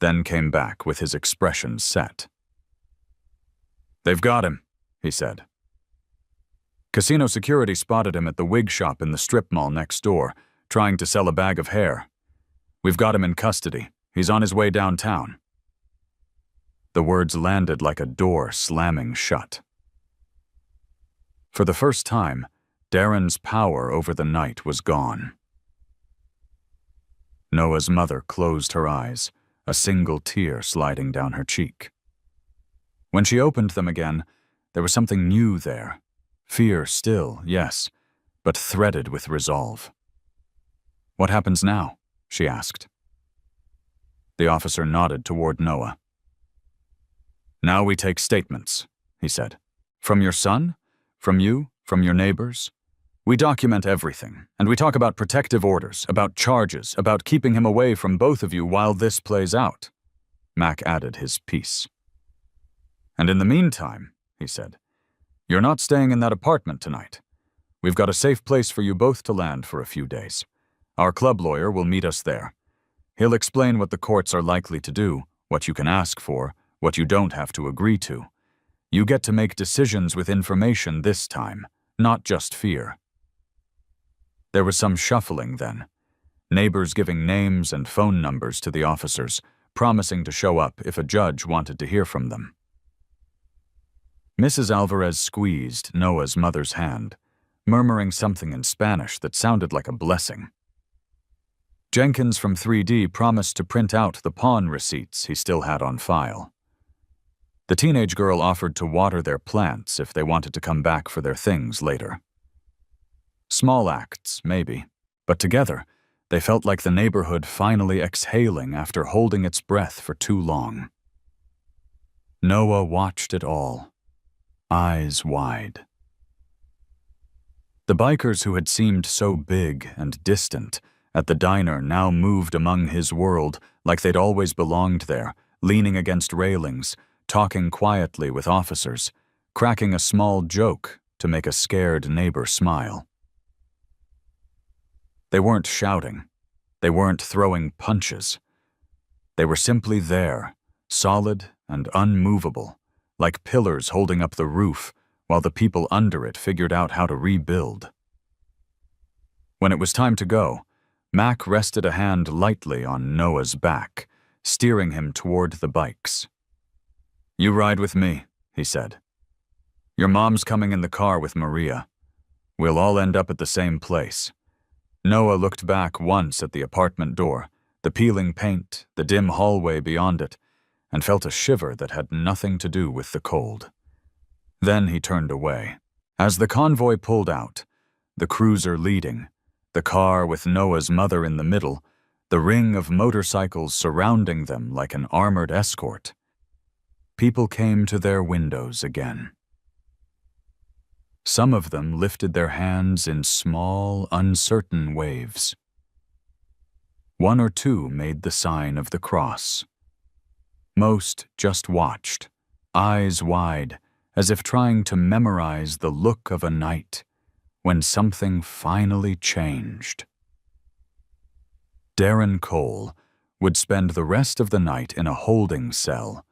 then came back with his expression set. "They've got him," he said. "Casino security spotted him at the wig shop in the strip mall next door, trying to sell a bag of hair. We've got him in custody. He's on his way downtown." The words landed like a door slamming shut. For the first time, Darren's power over the night was gone. Noah's mother closed her eyes, a single tear sliding down her cheek. When she opened them again, there was something new there. Fear still, yes, but threaded with resolve. "What happens now?" she asked. The officer nodded toward Noah. "Now we take statements," he said. "From your son? From you? From your neighbors? We document everything, and we talk about protective orders, about charges, about keeping him away from both of you while this plays out." Mac added his piece. "And in the meantime," he said, "you're not staying in that apartment tonight. We've got a safe place for you both to land for a few days. Our club lawyer will meet us there. He'll explain what the courts are likely to do, what you can ask for, what you don't have to agree to. You get to make decisions with information this time, not just fear." There was some shuffling then, neighbors giving names and phone numbers to the officers, promising to show up if a judge wanted to hear from them. Mrs. Alvarez squeezed Noah's mother's hand, murmuring something in Spanish that sounded like a blessing. Jenkins from 3D promised to print out the pawn receipts he still had on file. The teenage girl offered to water their plants if they wanted to come back for their things later. Small acts, maybe, but together, they felt like the neighborhood finally exhaling after holding its breath for too long. Noah watched it all, eyes wide. The bikers who had seemed so big and distant at the diner now moved among his world like they'd always belonged there, leaning against railings, talking quietly with officers, cracking a small joke to make a scared neighbor smile. They weren't shouting. They weren't throwing punches. They were simply there, solid and unmovable, like pillars holding up the roof while the people under it figured out how to rebuild. When it was time to go, Mac rested a hand lightly on Noah's back, steering him toward the bikes. "You ride with me," he said. "Your mom's coming in the car with Maria. We'll all end up at the same place." Noah looked back once at the apartment door, the peeling paint, the dim hallway beyond it, and felt a shiver that had nothing to do with the cold. Then he turned away. As the convoy pulled out, the cruiser leading, the car with Noah's mother in the middle, the ring of motorcycles surrounding them like an armored escort, people came to their windows again. Some of them lifted their hands in small, uncertain waves. One or two made the sign of the cross. Most just watched, eyes wide, as if trying to memorize the look of a night when something finally changed. Darren Cole would spend the rest of the night in a holding cell,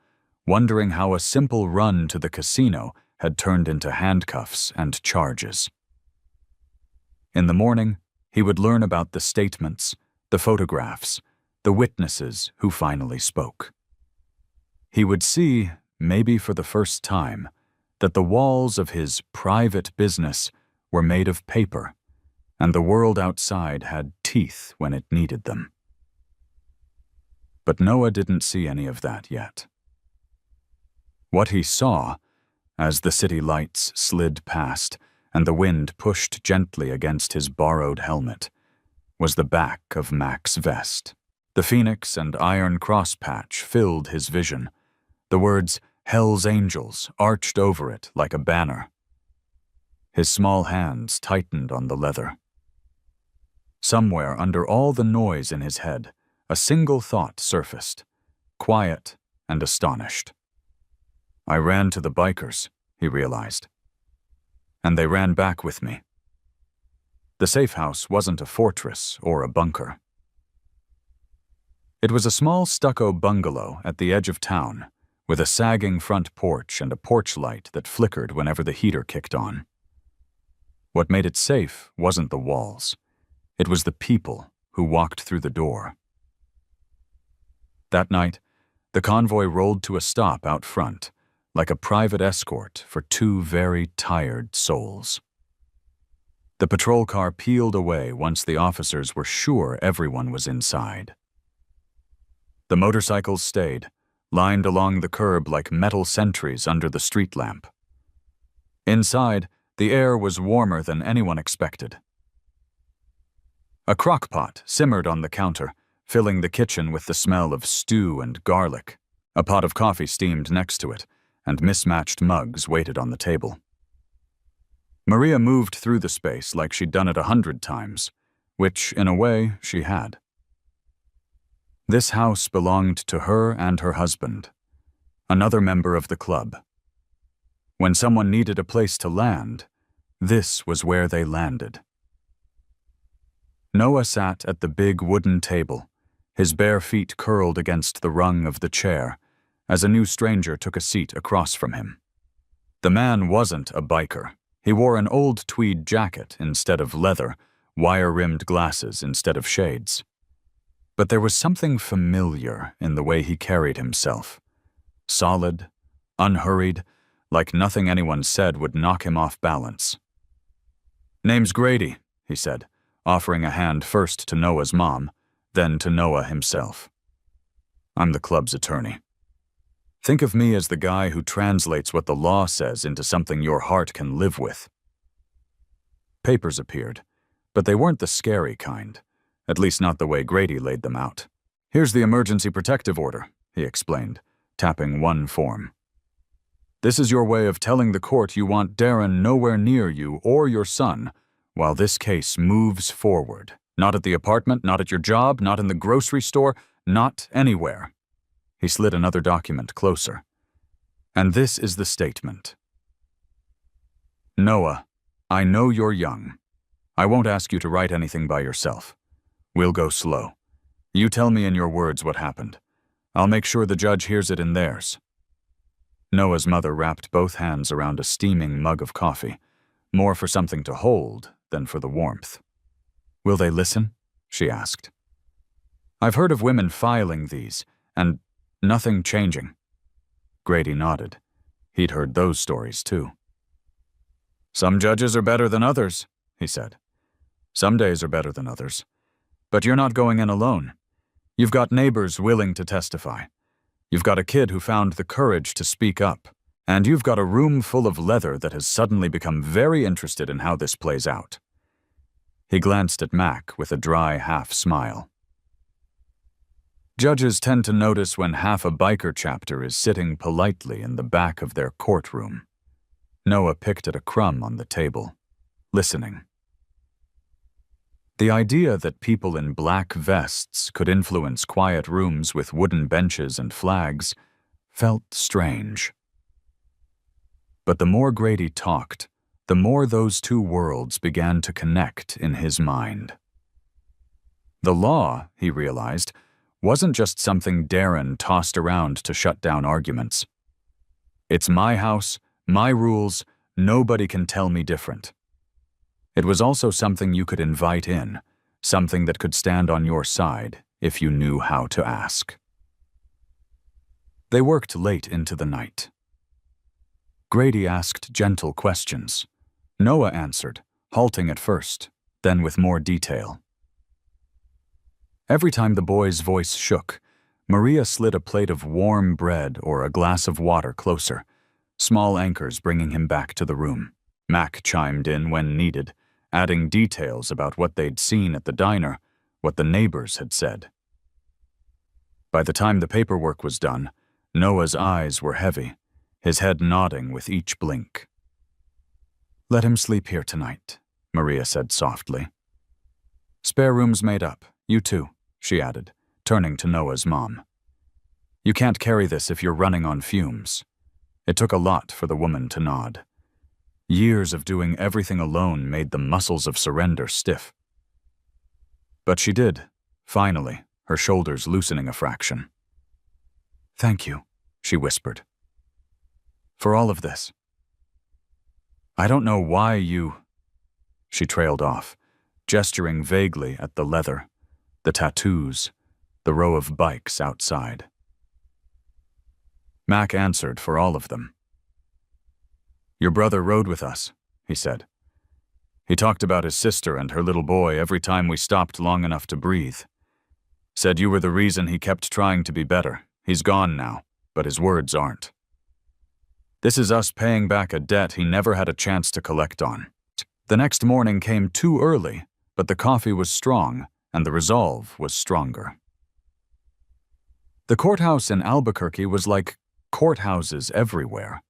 wondering how a simple run to the casino had turned into handcuffs and charges. In the morning, he would learn about the statements, the photographs, the witnesses who finally spoke. He would see, maybe for the first time, that the walls of his private business were made of paper, and the world outside had teeth when it needed them. But Noah didn't see any of that yet. What he saw, as the city lights slid past and the wind pushed gently against his borrowed helmet, was the back of Mac's vest. The phoenix and iron cross patch filled his vision. The words "Hell's Angels" arched over it like a banner. His small hands tightened on the leather. Somewhere under all the noise in his head, a single thought surfaced, quiet and astonished. I ran to the bikers, he realized. And they ran back with me. The safe house wasn't a fortress or a bunker. It was a small stucco bungalow at the edge of town, with a sagging front porch and a porch light that flickered whenever the heater kicked on. What made it safe wasn't the walls. It was the people who walked through the door. That night, the convoy rolled to a stop out front, like a private escort for two very tired souls. The patrol car peeled away once the officers were sure everyone was inside. The motorcycles stayed, lined along the curb like metal sentries under the street lamp. Inside, the air was warmer than anyone expected. A crock pot simmered on the counter, filling the kitchen with the smell of stew and garlic. A pot of coffee steamed next to it, and mismatched mugs waited on the table. Maria moved through the space like she'd done it 100 times, which, in a way, she had. This house belonged to her and her husband, another member of the club. When someone needed a place to land, this was where they landed. Noah sat at the big wooden table, his bare feet curled against the rung of the chair, as a new stranger took a seat across from him. The man wasn't a biker. He wore an old tweed jacket instead of leather, wire-rimmed glasses instead of shades. But there was something familiar in the way he carried himself. Solid, unhurried, like nothing anyone said would knock him off balance. "Name's Grady," he said, offering a hand first to Noah's mom, then to Noah himself. "I'm the club's attorney. Think of me as the guy who translates what the law says into something your heart can live with." Papers appeared, but they weren't the scary kind, at least not the way Grady laid them out. "Here's the emergency protective order," he explained, tapping one form. "This is your way of telling the court you want Darren nowhere near you or your son while this case moves forward. Not at the apartment, not at your job, not in the grocery store, not anywhere." He slid another document closer. "And this is the statement. Noah, I know you're young. I won't ask you to write anything by yourself. We'll go slow. You tell me in your words what happened. I'll make sure the judge hears it in theirs." Noah's mother wrapped both hands around a steaming mug of coffee, more for something to hold than for the warmth. "Will they listen?" she asked. "I've heard of women filing these, and nothing changing." Grady nodded. He'd heard those stories too. "Some judges are better than others," he said. "Some days are better than others. But you're not going in alone. You've got neighbors willing to testify. You've got a kid who found the courage to speak up. And you've got a room full of leather that has suddenly become very interested in how this plays out." He glanced at Mac with a dry half-smile. Judges tend to notice when half a biker chapter is sitting politely in the back of their courtroom. Noah picked at a crumb on the table, listening. The idea that people in black vests could influence quiet rooms with wooden benches and flags felt strange. But the more Grady talked, the more those two worlds began to connect in his mind. The law, he realized, wasn't just something Darren tossed around to shut down arguments. It's my house, My rules, nobody can tell me different. It was also something you could invite in, something that could stand on your side if you knew how to ask. They worked late into the night. Grady asked gentle questions. Noah answered, halting at first, then with more detail. Every time the boy's voice shook, Maria slid a plate of warm bread or a glass of water closer, small anchors bringing him back to the room. Mac chimed in when needed, adding details about what they'd seen at the diner, what the neighbors had said. By the time the paperwork was done, Noah's eyes were heavy, his head nodding with each blink. "Let him sleep here tonight," Maria said softly. "Spare room's made up. You too," she added, turning to Noah's mom. "You can't carry this if you're running on fumes." It took a lot for the woman to nod. Years of doing everything alone made the muscles of surrender stiff. But she did, finally, her shoulders loosening a fraction. "Thank you," she whispered. "For all of this. I don't know why you—" She trailed off, gesturing vaguely at the leather, the tattoos, the row of bikes outside. Mac answered for all of them. "Your brother rode with us," he said. "He talked about his sister and her little boy every time we stopped long enough to breathe. Said you were the reason he kept trying to be better. He's gone now, but his words aren't. This is us paying back a debt he never had a chance to collect on." The next morning came too early, but the coffee was strong, and the resolve was stronger. The courthouse in Albuquerque was like courthouses everywhere.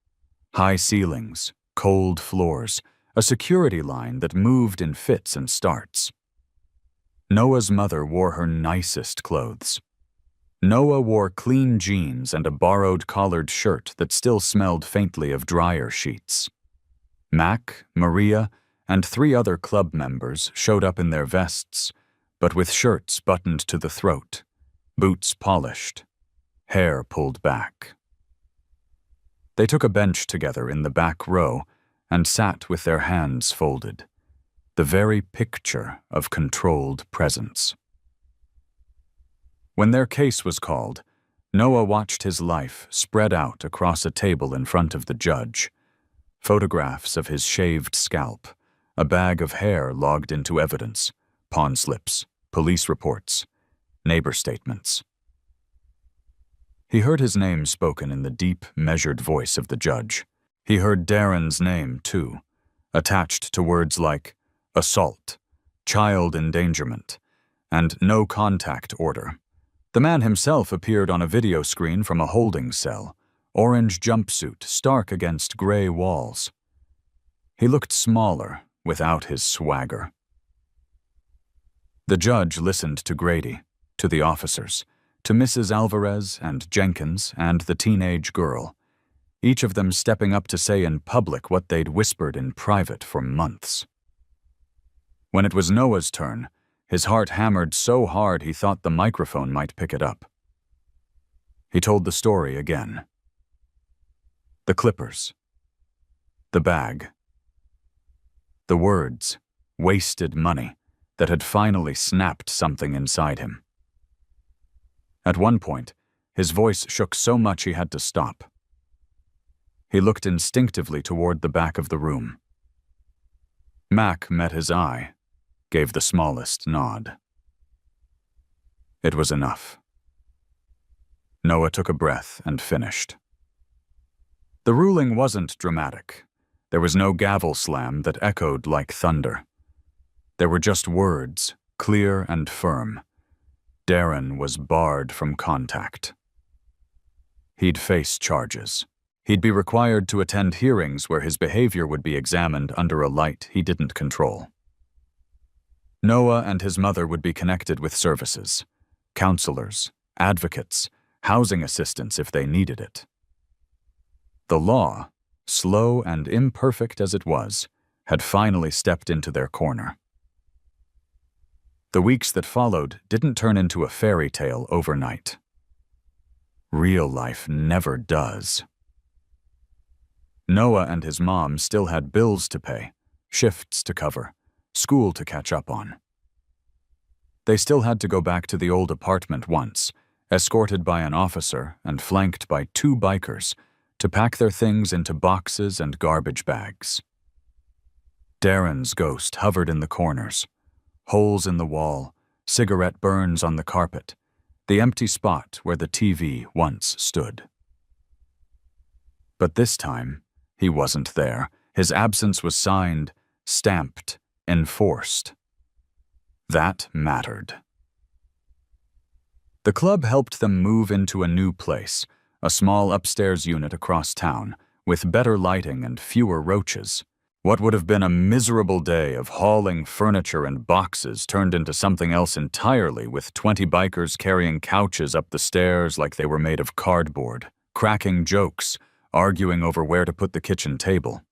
High ceilings, cold floors, a security line that moved in fits and starts. Noah's mother wore her nicest clothes. Noah wore clean jeans and a borrowed collared shirt that still smelled faintly of dryer sheets. Mac, Maria, and 3 other club members showed up in their vests, but with shirts buttoned to the throat, boots polished, hair pulled back. They took a bench together in the back row and sat with their hands folded, the very picture of controlled presence. When their case was called, Noah watched his life spread out across a table in front of the judge. Photographs of his shaved scalp, a bag of hair logged into evidence, pawn slips, police reports, neighbor statements. He heard his name spoken in the deep, measured voice of the judge. He heard Darren's name, too, attached to words like assault, child endangerment, and no contact order. The man himself appeared on a video screen from a holding cell, orange jumpsuit stark against gray walls. He looked smaller without his swagger. The judge listened to Grady, to the officers, to Mrs. Alvarez and Jenkins and the teenage girl, each of them stepping up to say in public what they'd whispered in private for months. When it was Noah's turn, his heart hammered so hard he thought the microphone might pick it up. He told the story again. The clippers. The bag. The words, wasted money, that had finally snapped something inside him. At one point, his voice shook so much he had to stop. He looked instinctively toward the back of the room. Mac met his eye, gave the smallest nod. It was enough. Noah took a breath and finished. The ruling wasn't dramatic. There was no gavel slam that echoed like thunder. There were just words, clear and firm. Darren was barred from contact. He'd face charges. He'd be required to attend hearings where his behavior would be examined under a light he didn't control. Noah and his mother would be connected with services, counselors, advocates, housing assistants if they needed it. The law, slow and imperfect as it was, had finally stepped into their corner. The weeks that followed didn't turn into a fairy tale overnight. Real life never does. Noah and his mom still had bills to pay, shifts to cover, school to catch up on. They still had to go back to the old apartment once, escorted by an officer and flanked by 2 bikers, to pack their things into boxes and garbage bags. Darren's ghost hovered in the corners, holes in the wall, cigarette burns on the carpet, the empty spot where the TV once stood. But this time, he wasn't there. His absence was signed, stamped, enforced. That mattered. The club helped them move into a new place, a small upstairs unit across town, with better lighting and fewer roaches. What would have been a miserable day of hauling furniture and boxes turned into something else entirely, with 20 bikers carrying couches up the stairs like they were made of cardboard, cracking jokes, arguing over where to put the kitchen table.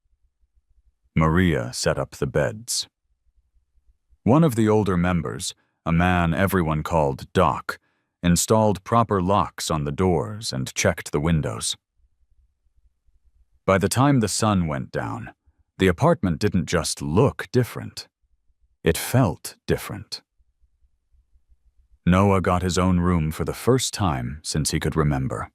Maria set up the beds. One of the older members, a man everyone called Doc, installed proper locks on the doors and checked the windows. By the time the sun went down, the apartment didn't just look different. It felt different. Noah got his own room for the first time since he could remember.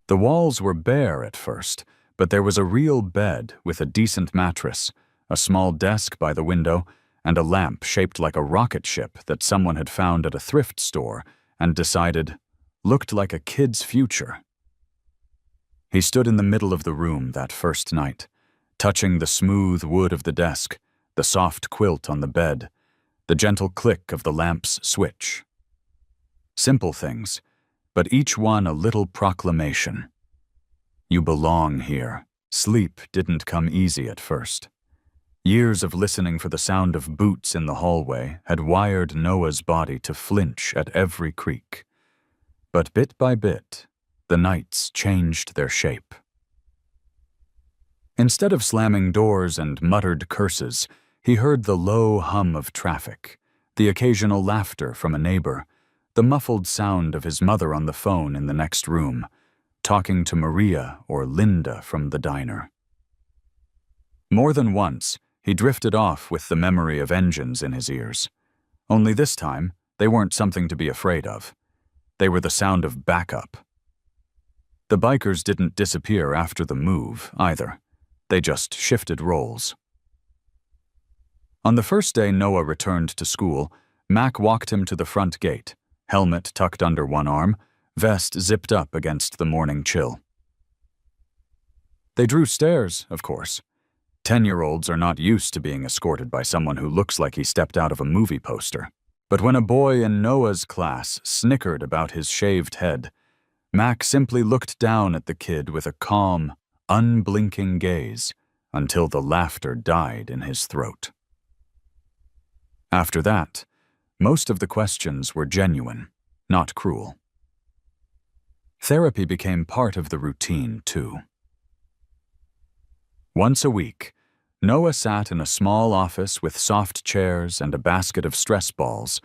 The walls were bare at first, but there was a real bed with a decent mattress, a small desk by the window, and a lamp shaped like a rocket ship that someone had found at a thrift store and decided looked like a kid's future. He stood in the middle of the room that first night, touching the smooth wood of the desk, the soft quilt on the bed, the gentle click of the lamp's switch. Simple things, but each one a little proclamation. You belong here. Sleep didn't come easy at first. Years of listening for the sound of boots in the hallway had wired Noah's body to flinch at every creak. But bit by bit, the nights changed their shape. Instead of slamming doors and muttered curses, he heard the low hum of traffic, the occasional laughter from a neighbor, the muffled sound of his mother on the phone in the next room, talking to Maria or Linda from the diner. More than once, he drifted off with the memory of engines in his ears. Only this time, they weren't something to be afraid of. They were the sound of backup. The bikers didn't disappear after the move, either. They just shifted roles. On the first day Noah returned to school, Mac walked him to the front gate, helmet tucked under one arm, vest zipped up against the morning chill. They drew stairs, of course. 10-year-olds are not used to being escorted by someone who looks like he stepped out of a movie poster. But when a boy in Noah's class snickered about his shaved head, Mac simply looked down at the kid with a calm, unblinking gaze until the laughter died in his throat. After that, most of the questions were genuine, not cruel. Therapy became part of the routine, too. Once a week, Noah sat in a small office with soft chairs and a basket of stress balls,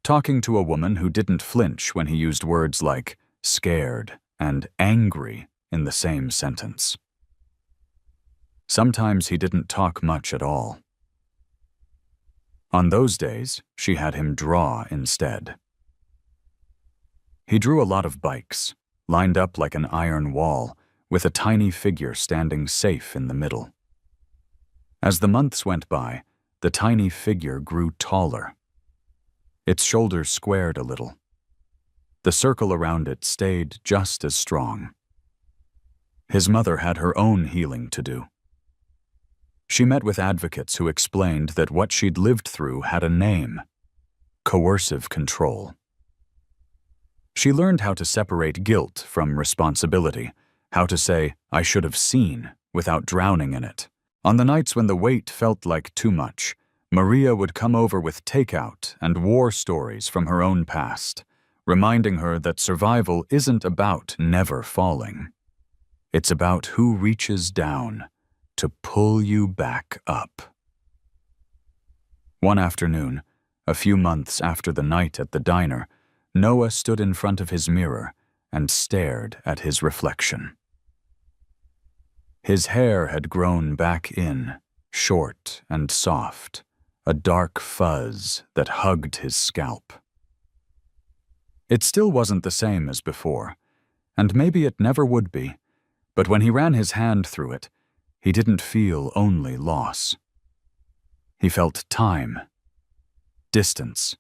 talking to a woman who didn't flinch when he used words like scared and angry in the same sentence. Sometimes he didn't talk much at all. On those days, she had him draw instead. He drew a lot of bikes, lined up like an iron wall, with a tiny figure standing safe in the middle. As the months went by, the tiny figure grew taller. Its shoulders squared a little. The circle around it stayed just as strong. His mother had her own healing to do. She met with advocates who explained that what she'd lived through had a name: coercive control. She learned how to separate guilt from responsibility, how to say, "I should have seen," without drowning in it. On the nights when the weight felt like too much, Maria would come over with takeout and war stories from her own past, reminding her that survival isn't about never falling. It's about who reaches down to pull you back up. One afternoon, a few months after the night at the diner, Noah stood in front of his mirror and stared at his reflection. His hair had grown back in, short and soft, a dark fuzz that hugged his scalp. It still wasn't the same as before, and maybe it never would be, but when he ran his hand through it, he didn't feel only loss. He felt time, distance,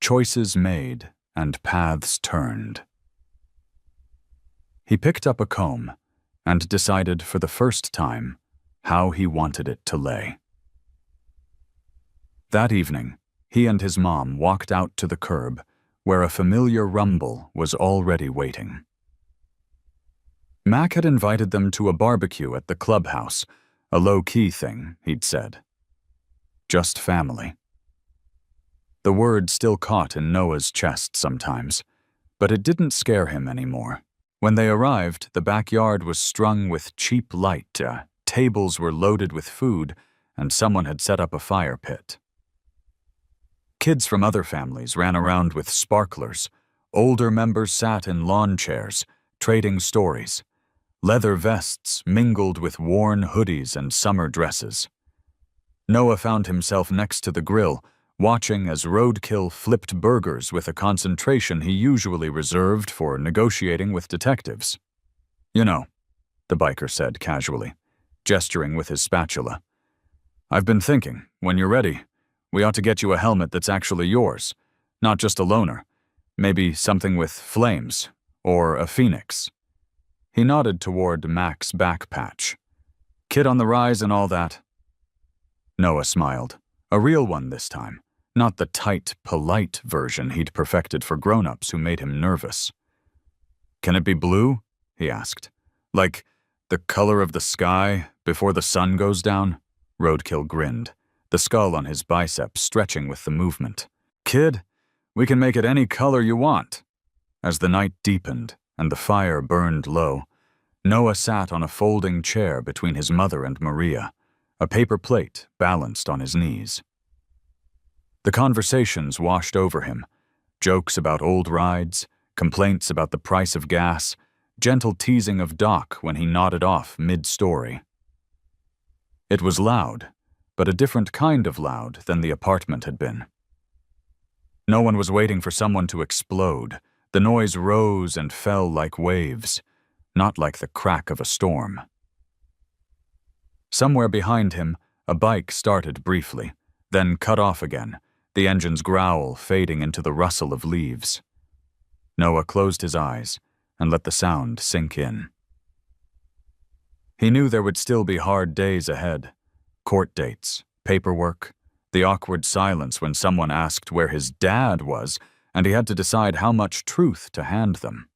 choices made, and paths turned. He picked up a comb and decided for the first time how he wanted it to lay. That evening, he and his mom walked out to the curb where a familiar rumble was already waiting. Mac had invited them to a barbecue at the clubhouse, a low-key thing, he'd said. Just family. The word still caught in Noah's chest sometimes, but it didn't scare him anymore. When they arrived, the backyard was strung with cheap light, tables were loaded with food, and someone had set up a fire pit. Kids from other families ran around with sparklers. Older members sat in lawn chairs, trading stories. Leather vests mingled with worn hoodies and summer dresses. Noah found himself next to the grill, watching as Roadkill flipped burgers with a concentration he usually reserved for negotiating with detectives. "You know," the biker said casually, gesturing with his spatula. "I've been thinking, when you're ready, we ought to get you a helmet that's actually yours, not just a loaner. Maybe something with flames, or a phoenix." He nodded toward Mac's back patch. "Kid on the rise and all that." Noah smiled. A real one this time, not the tight, polite version he'd perfected for grown-ups who made him nervous. "Can it be blue?" he asked. "Like the color of the sky before the sun goes down?" Roadkill grinned, the skull on his bicep stretching with the movement. "Kid, we can make it any color you want." As the night deepened and the fire burned low, Noah sat on a folding chair between his mother and Maria, a paper plate balanced on his knees. The conversations washed over him, jokes about old rides, complaints about the price of gas, gentle teasing of Doc when he nodded off mid-story. It was loud, but a different kind of loud than the apartment had been. No one was waiting for someone to explode. The noise rose and fell like waves, not like the crack of a storm. Somewhere behind him, a bike started briefly, then cut off again, the engine's growl fading into the rustle of leaves. Noah closed his eyes and let the sound sink in. He knew there would still be hard days ahead. Court dates, paperwork, the awkward silence when someone asked where his dad was, and he had to decide how much truth to hand them.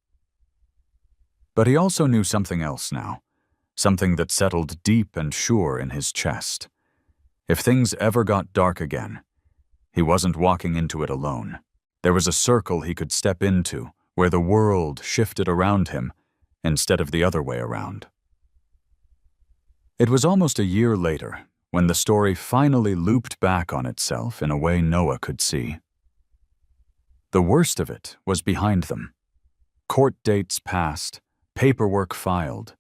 But he also knew something else now, something that settled deep and sure in his chest. If things ever got dark again, he wasn't walking into it alone. There was a circle he could step into where the world shifted around him instead of the other way around. It was almost a year later when the story finally looped back on itself in a way Noah could see. The worst of it was behind them. Court dates passed, paperwork filed,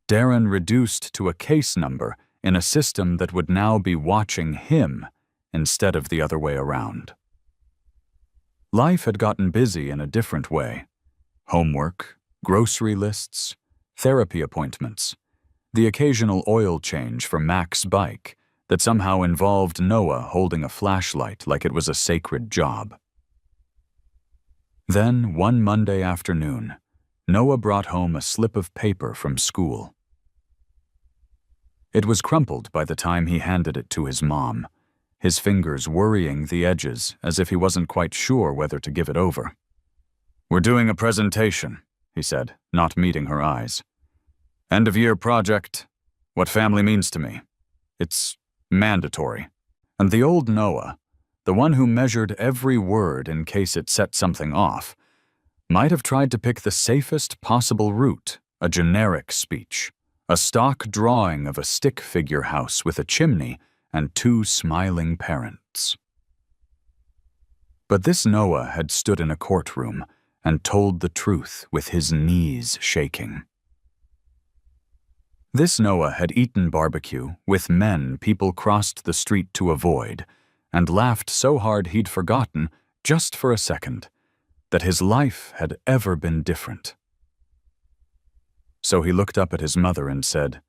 Darren reduced to a case number in a system that would now be watching him instead of the other way around. Life had gotten busy in a different way. Homework, grocery lists, therapy appointments, the occasional oil change for Mac's bike that somehow involved Noah holding a flashlight like it was a sacred job. Then, one Monday afternoon, Noah brought home a slip of paper from school. It was crumpled by the time he handed it to his mom, his fingers worrying the edges as if he wasn't quite sure whether to give it over. "We're doing a presentation," he said, not meeting her eyes. "End-of-year project, what family means to me. It's mandatory." And the old Noah, the one who measured every word in case it set something off, might have tried to pick the safest possible route, a generic speech, a stock drawing of a stick figure house with a chimney and two smiling parents. But this Noah had stood in a courtroom and told the truth with his knees shaking. This Noah had eaten barbecue with men people crossed the street to avoid, and laughed so hard he'd forgotten, just for a second, that his life had ever been different. So he looked up at his mother and said,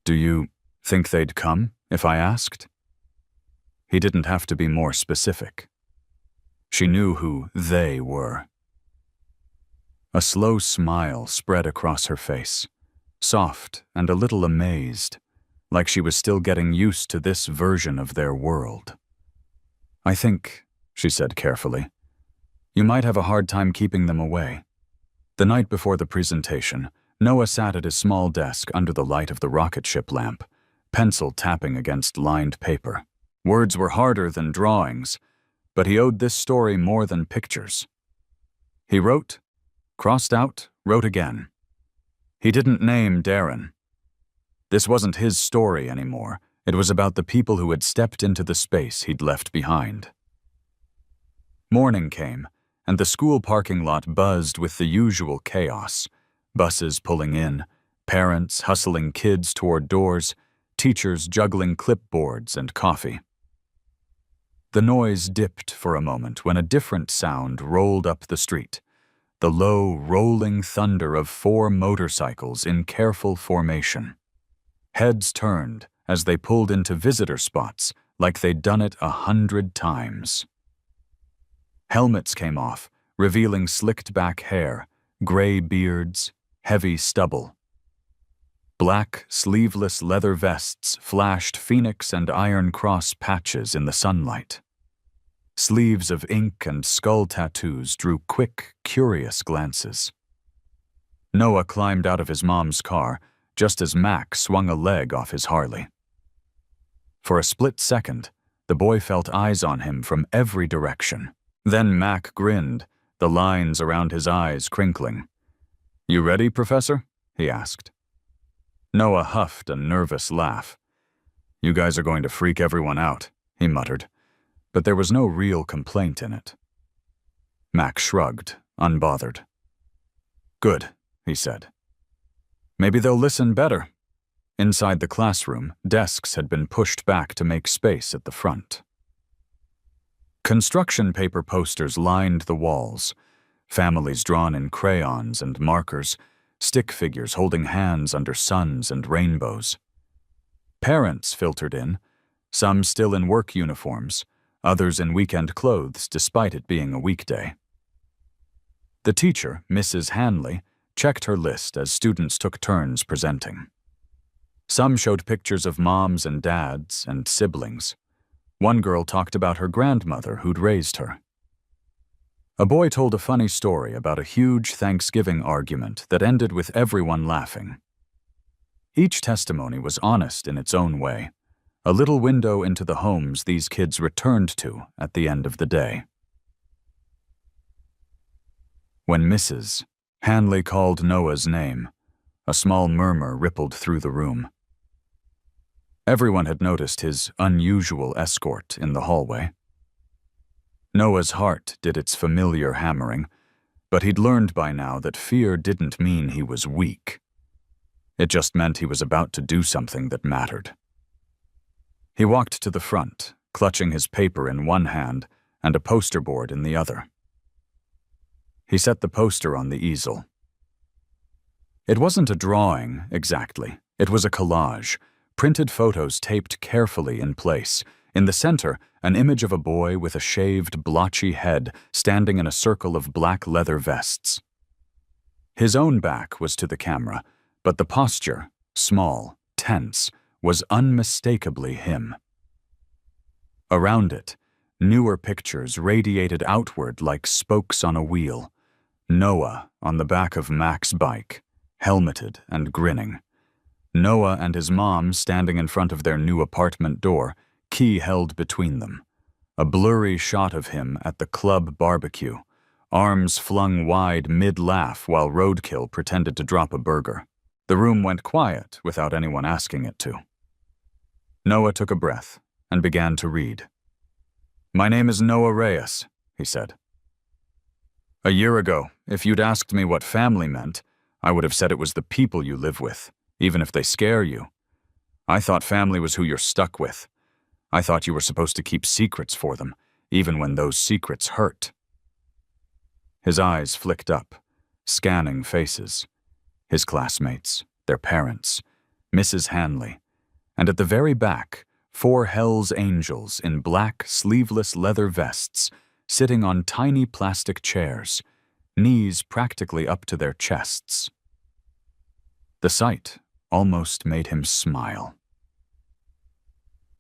"Do you think they'd come if I asked?" He didn't have to be more specific. She knew who they were. A slow smile spread across her face, soft and a little amazed, like she was still getting used to this version of their world. "I think," she said carefully, "you might have a hard time keeping them away." The night before the presentation, Noah sat at his small desk under the light of the rocket ship lamp, pencil tapping against lined paper. Words were harder than drawings, but he owed this story more than pictures. He wrote, crossed out, wrote again. He didn't name Darren. This wasn't his story anymore. It was about the people who had stepped into the space he'd left behind. Morning came, and the school parking lot buzzed with the usual chaos. Buses pulling in, parents hustling kids toward doors, teachers juggling clipboards and coffee. The noise dipped for a moment when a different sound rolled up the street, the low, rolling thunder of 4 motorcycles in careful formation. Heads turned as they pulled into visitor spots like they'd done it 100 times. Helmets came off, revealing slicked-back hair, gray beards, heavy stubble. Black, sleeveless leather vests flashed Phoenix and Iron Cross patches in the sunlight. Sleeves of ink and skull tattoos drew quick, curious glances. Noah climbed out of his mom's car just as Mac swung a leg off his Harley. For a split second, the boy felt eyes on him from every direction. Then Mac grinned, the lines around his eyes crinkling. "You ready, Professor?" he asked. Noah huffed a nervous laugh. "You guys are going to freak everyone out," he muttered, but there was no real complaint in it. Mac shrugged, unbothered. "Good," he said. "Maybe they'll listen better." Inside the classroom, desks had been pushed back to make space at the front. Construction paper posters lined the walls, families drawn in crayons and markers, stick figures holding hands under suns and rainbows. Parents filtered in, some still in work uniforms, others in weekend clothes despite it being a weekday. The teacher, Mrs. Hanley, checked her list as students took turns presenting. Some showed pictures of moms and dads and siblings. One girl talked about her grandmother who'd raised her. A boy told a funny story about a huge Thanksgiving argument that ended with everyone laughing. Each testimony was honest in its own way, a little window into the homes these kids returned to at the end of the day. When Mrs. Hanley called Noah's name, a small murmur rippled through the room. Everyone had noticed his unusual escort in the hallway. Noah's heart did its familiar hammering, but he'd learned by now that fear didn't mean he was weak. It just meant he was about to do something that mattered. He walked to the front, clutching his paper in one hand and a poster board in the other. He set the poster on the easel. It wasn't a drawing, exactly. It was a collage, printed photos taped carefully in place. In the center, an image of a boy with a shaved, blotchy head standing in a circle of black leather vests. His own back was to the camera, but the posture, small, tense, was unmistakably him. Around it, newer pictures radiated outward like spokes on a wheel. Noah on the back of Mac's bike, helmeted and grinning. Noah and his mom standing in front of their new apartment door, key held between them. A blurry shot of him at the club barbecue, arms flung wide mid-laugh while Roadkill pretended to drop a burger. The room went quiet without anyone asking it to. Noah took a breath and began to read. "My name is Noah Reyes," he said. "A year ago, if you'd asked me what family meant, I would have said it was the people you live with, even if they scare you. I thought family was who you're stuck with. I thought you were supposed to keep secrets for them, even when those secrets hurt." His eyes flicked up, scanning faces. His classmates, their parents, Mrs. Hanley, and at the very back, 4 Hell's Angels in black, sleeveless leather vests, sitting on tiny plastic chairs, knees practically up to their chests. The sight almost made him smile.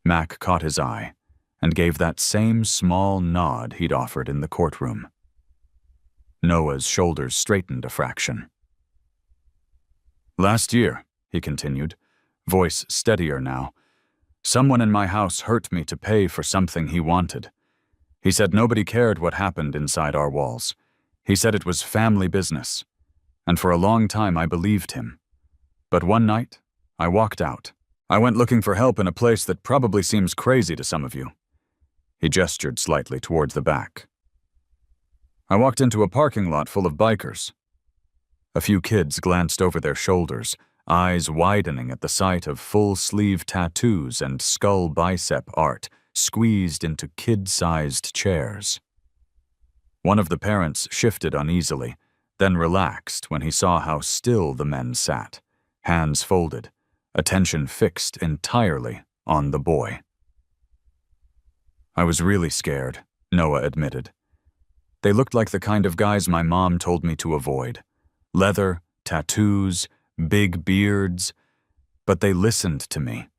Mac caught his eye and gave that same small nod he'd offered in the courtroom. Noah's shoulders straightened a fraction. "Last year," he continued, voice steadier now, "someone in my house hurt me to pay for something he wanted. He said nobody cared what happened inside our walls. He said it was family business. And for a long time I believed him. But one night, I walked out. I went looking for help in a place that probably seems crazy to some of you." He gestured slightly towards the back. "I walked into a parking lot full of bikers." A few kids glanced over their shoulders, eyes widening at the sight of full-sleeve tattoos and skull bicep art squeezed into kid-sized chairs. One of the parents shifted uneasily, then relaxed when he saw how still the men sat, hands folded, attention fixed entirely on the boy. "I was really scared," Noah admitted. "They looked like the kind of guys my mom told me to avoid. Leather, tattoos, big beards. But they listened to me.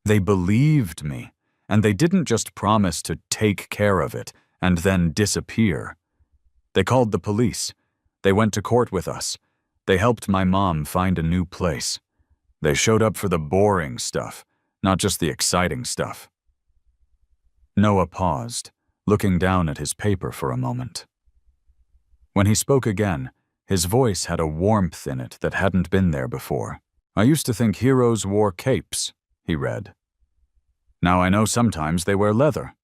They believed me. And they didn't just promise to take care of it and then disappear. They called the police. They went to court with us. They helped my mom find a new place. They showed up for the boring stuff, not just the exciting stuff." Noah paused, looking down at his paper for a moment. When he spoke again, his voice had a warmth in it that hadn't been there before. "I used to think heroes wore capes," he read. "Now I know sometimes they wear leather.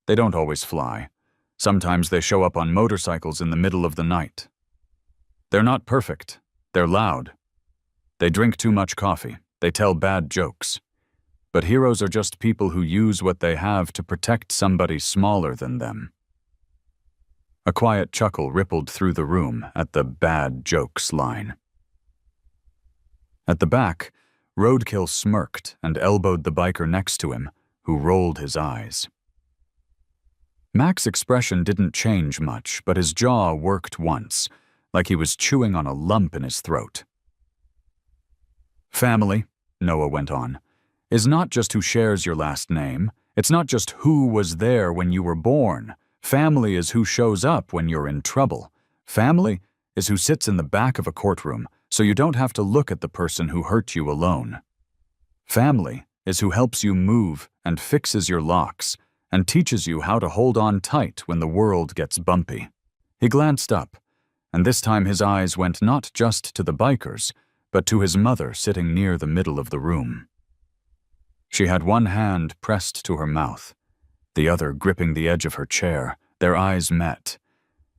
They don't always fly. Sometimes they show up on motorcycles in the middle of the night. They're not perfect. They're loud. They drink too much coffee. They tell bad jokes. But heroes are just people who use what they have to protect somebody smaller than them." A quiet chuckle rippled through the room at the "bad jokes" line. At the back, Roadkill smirked and elbowed the biker next to him, who rolled his eyes. Mac's expression didn't change much, but his jaw worked once, like he was chewing on a lump in his throat. "Family," Noah went on, "is not just who shares your last name. It's not just who was there when you were born. Family is who shows up when you're in trouble. Family is who sits in the back of a courtroom, so you don't have to look at the person who hurt you alone. Family is who helps you move and fixes your locks and teaches you how to hold on tight when the world gets bumpy." He glanced up, and this time his eyes went not just to the bikers, but to his mother sitting near the middle of the room. She had one hand pressed to her mouth, the other gripping the edge of her chair. Their eyes met,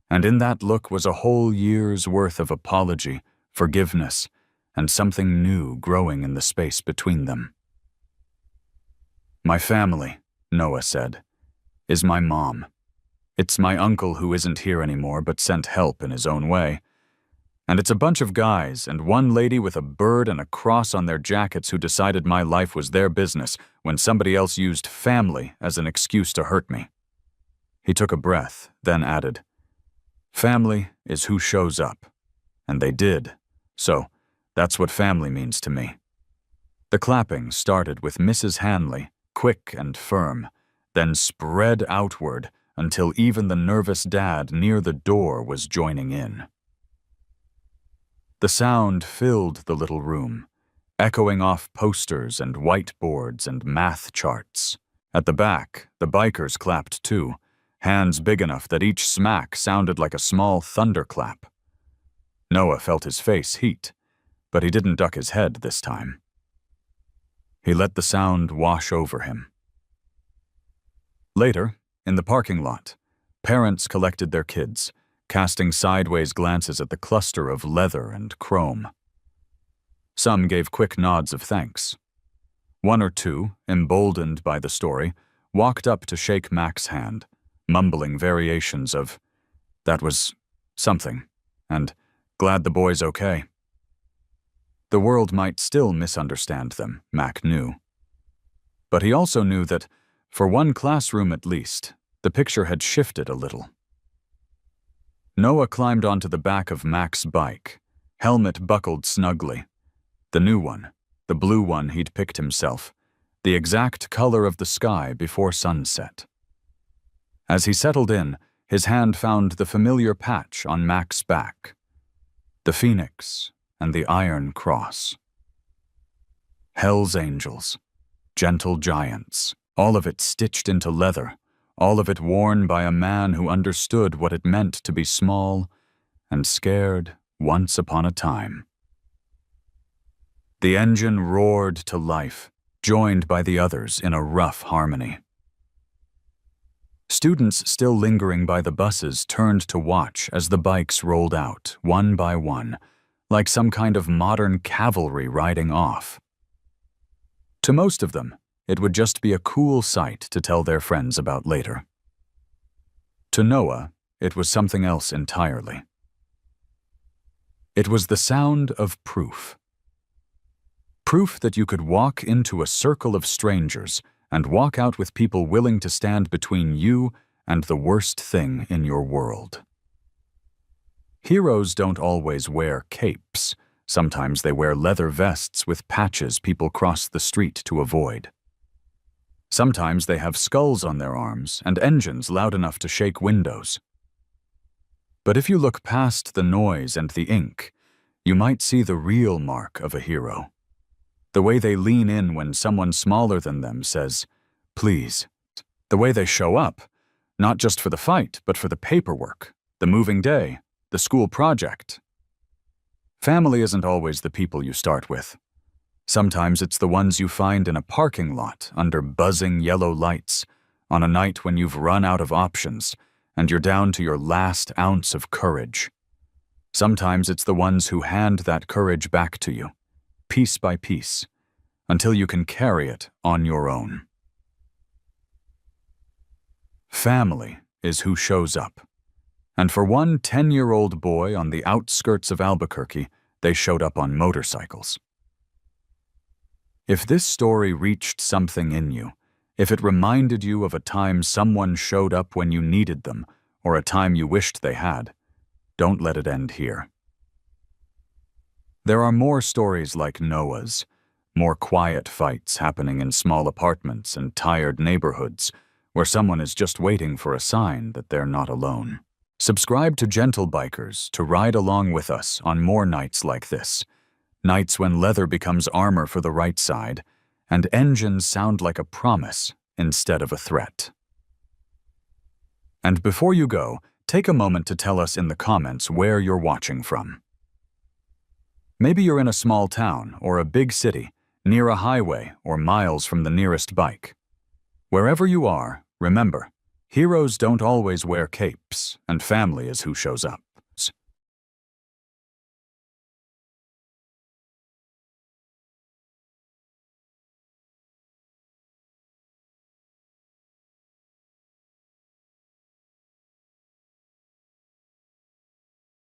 and in that look was a whole year's worth of apology, forgiveness, and something new growing in the space between them. "My family," Noah said, "is my mom. It's my uncle who isn't here anymore but sent help in his own way. And it's a bunch of guys and one lady with a bird and a cross on their jackets who decided my life was their business when somebody else used family as an excuse to hurt me." He took a breath, then added, "Family is who shows up." And they did. So, that's what family means to me. The clapping started with Mrs. Hanley, quick and firm, then spread outward until even the nervous dad near the door was joining in. The sound filled the little room, echoing off posters and whiteboards and math charts. At the back, the bikers clapped too, hands big enough that each smack sounded like a small thunderclap. Noah felt his face heat, but he didn't duck his head this time. He let the sound wash over him. Later, in the parking lot, parents collected their kids, casting sideways glances at the cluster of leather and chrome. Some gave quick nods of thanks. One or two, emboldened by the story, walked up to shake Mac's hand, mumbling variations of, "That was something," and "Glad the boy's okay." The world might still misunderstand them, Mac knew. But he also knew that, for one classroom at least, the picture had shifted a little. Noah climbed onto the back of Mac's bike, helmet buckled snugly. The new one, the blue one he'd picked himself, the exact color of the sky before sunset. As he settled in, his hand found the familiar patch on Mac's back, the phoenix and the iron cross. Hell's angels, gentle giants, all of it stitched into leather, all of it worn by a man who understood what it meant to be small and scared once upon a time. The engine roared to life, joined by the others in a rough harmony. Students still lingering by the buses turned to watch as the bikes rolled out, one by one, like some kind of modern cavalry riding off. To most of them, it would just be a cool sight to tell their friends about later. To Noah, it was something else entirely. It was the sound of proof. Proof that you could walk into a circle of strangers and walk out with people willing to stand between you and the worst thing in your world. Heroes don't always wear capes. Sometimes they wear leather vests with patches people cross the street to avoid. Sometimes they have skulls on their arms and engines loud enough to shake windows. But if you look past the noise and the ink, you might see the real mark of a hero. The way they lean in when someone smaller than them says, "Please." The way they show up, not just for the fight, but for the paperwork, the moving day, the school project. Family isn't always the people you start with. Sometimes it's the ones you find in a parking lot under buzzing yellow lights on a night when you've run out of options and you're down to your last ounce of courage. Sometimes it's the ones who hand that courage back to you, piece by piece, until you can carry it on your own. Family is who shows up. And for one 10-year-old boy on the outskirts of Albuquerque, they showed up on motorcycles. If this story reached something in you, if it reminded you of a time someone showed up when you needed them, or a time you wished they had, don't let it end here. There are more stories like Noah's, more quiet fights happening in small apartments and tired neighborhoods, where someone is just waiting for a sign that they're not alone. Subscribe to Gentle Bikers to ride along with us on more nights like this, nights when leather becomes armor for the right side, and engines sound like a promise instead of a threat. And before you go, take a moment to tell us in the comments where you're watching from. Maybe you're in a small town or a big city, near a highway or miles from the nearest bike. Wherever you are, remember, heroes don't always wear capes, and family is who shows up.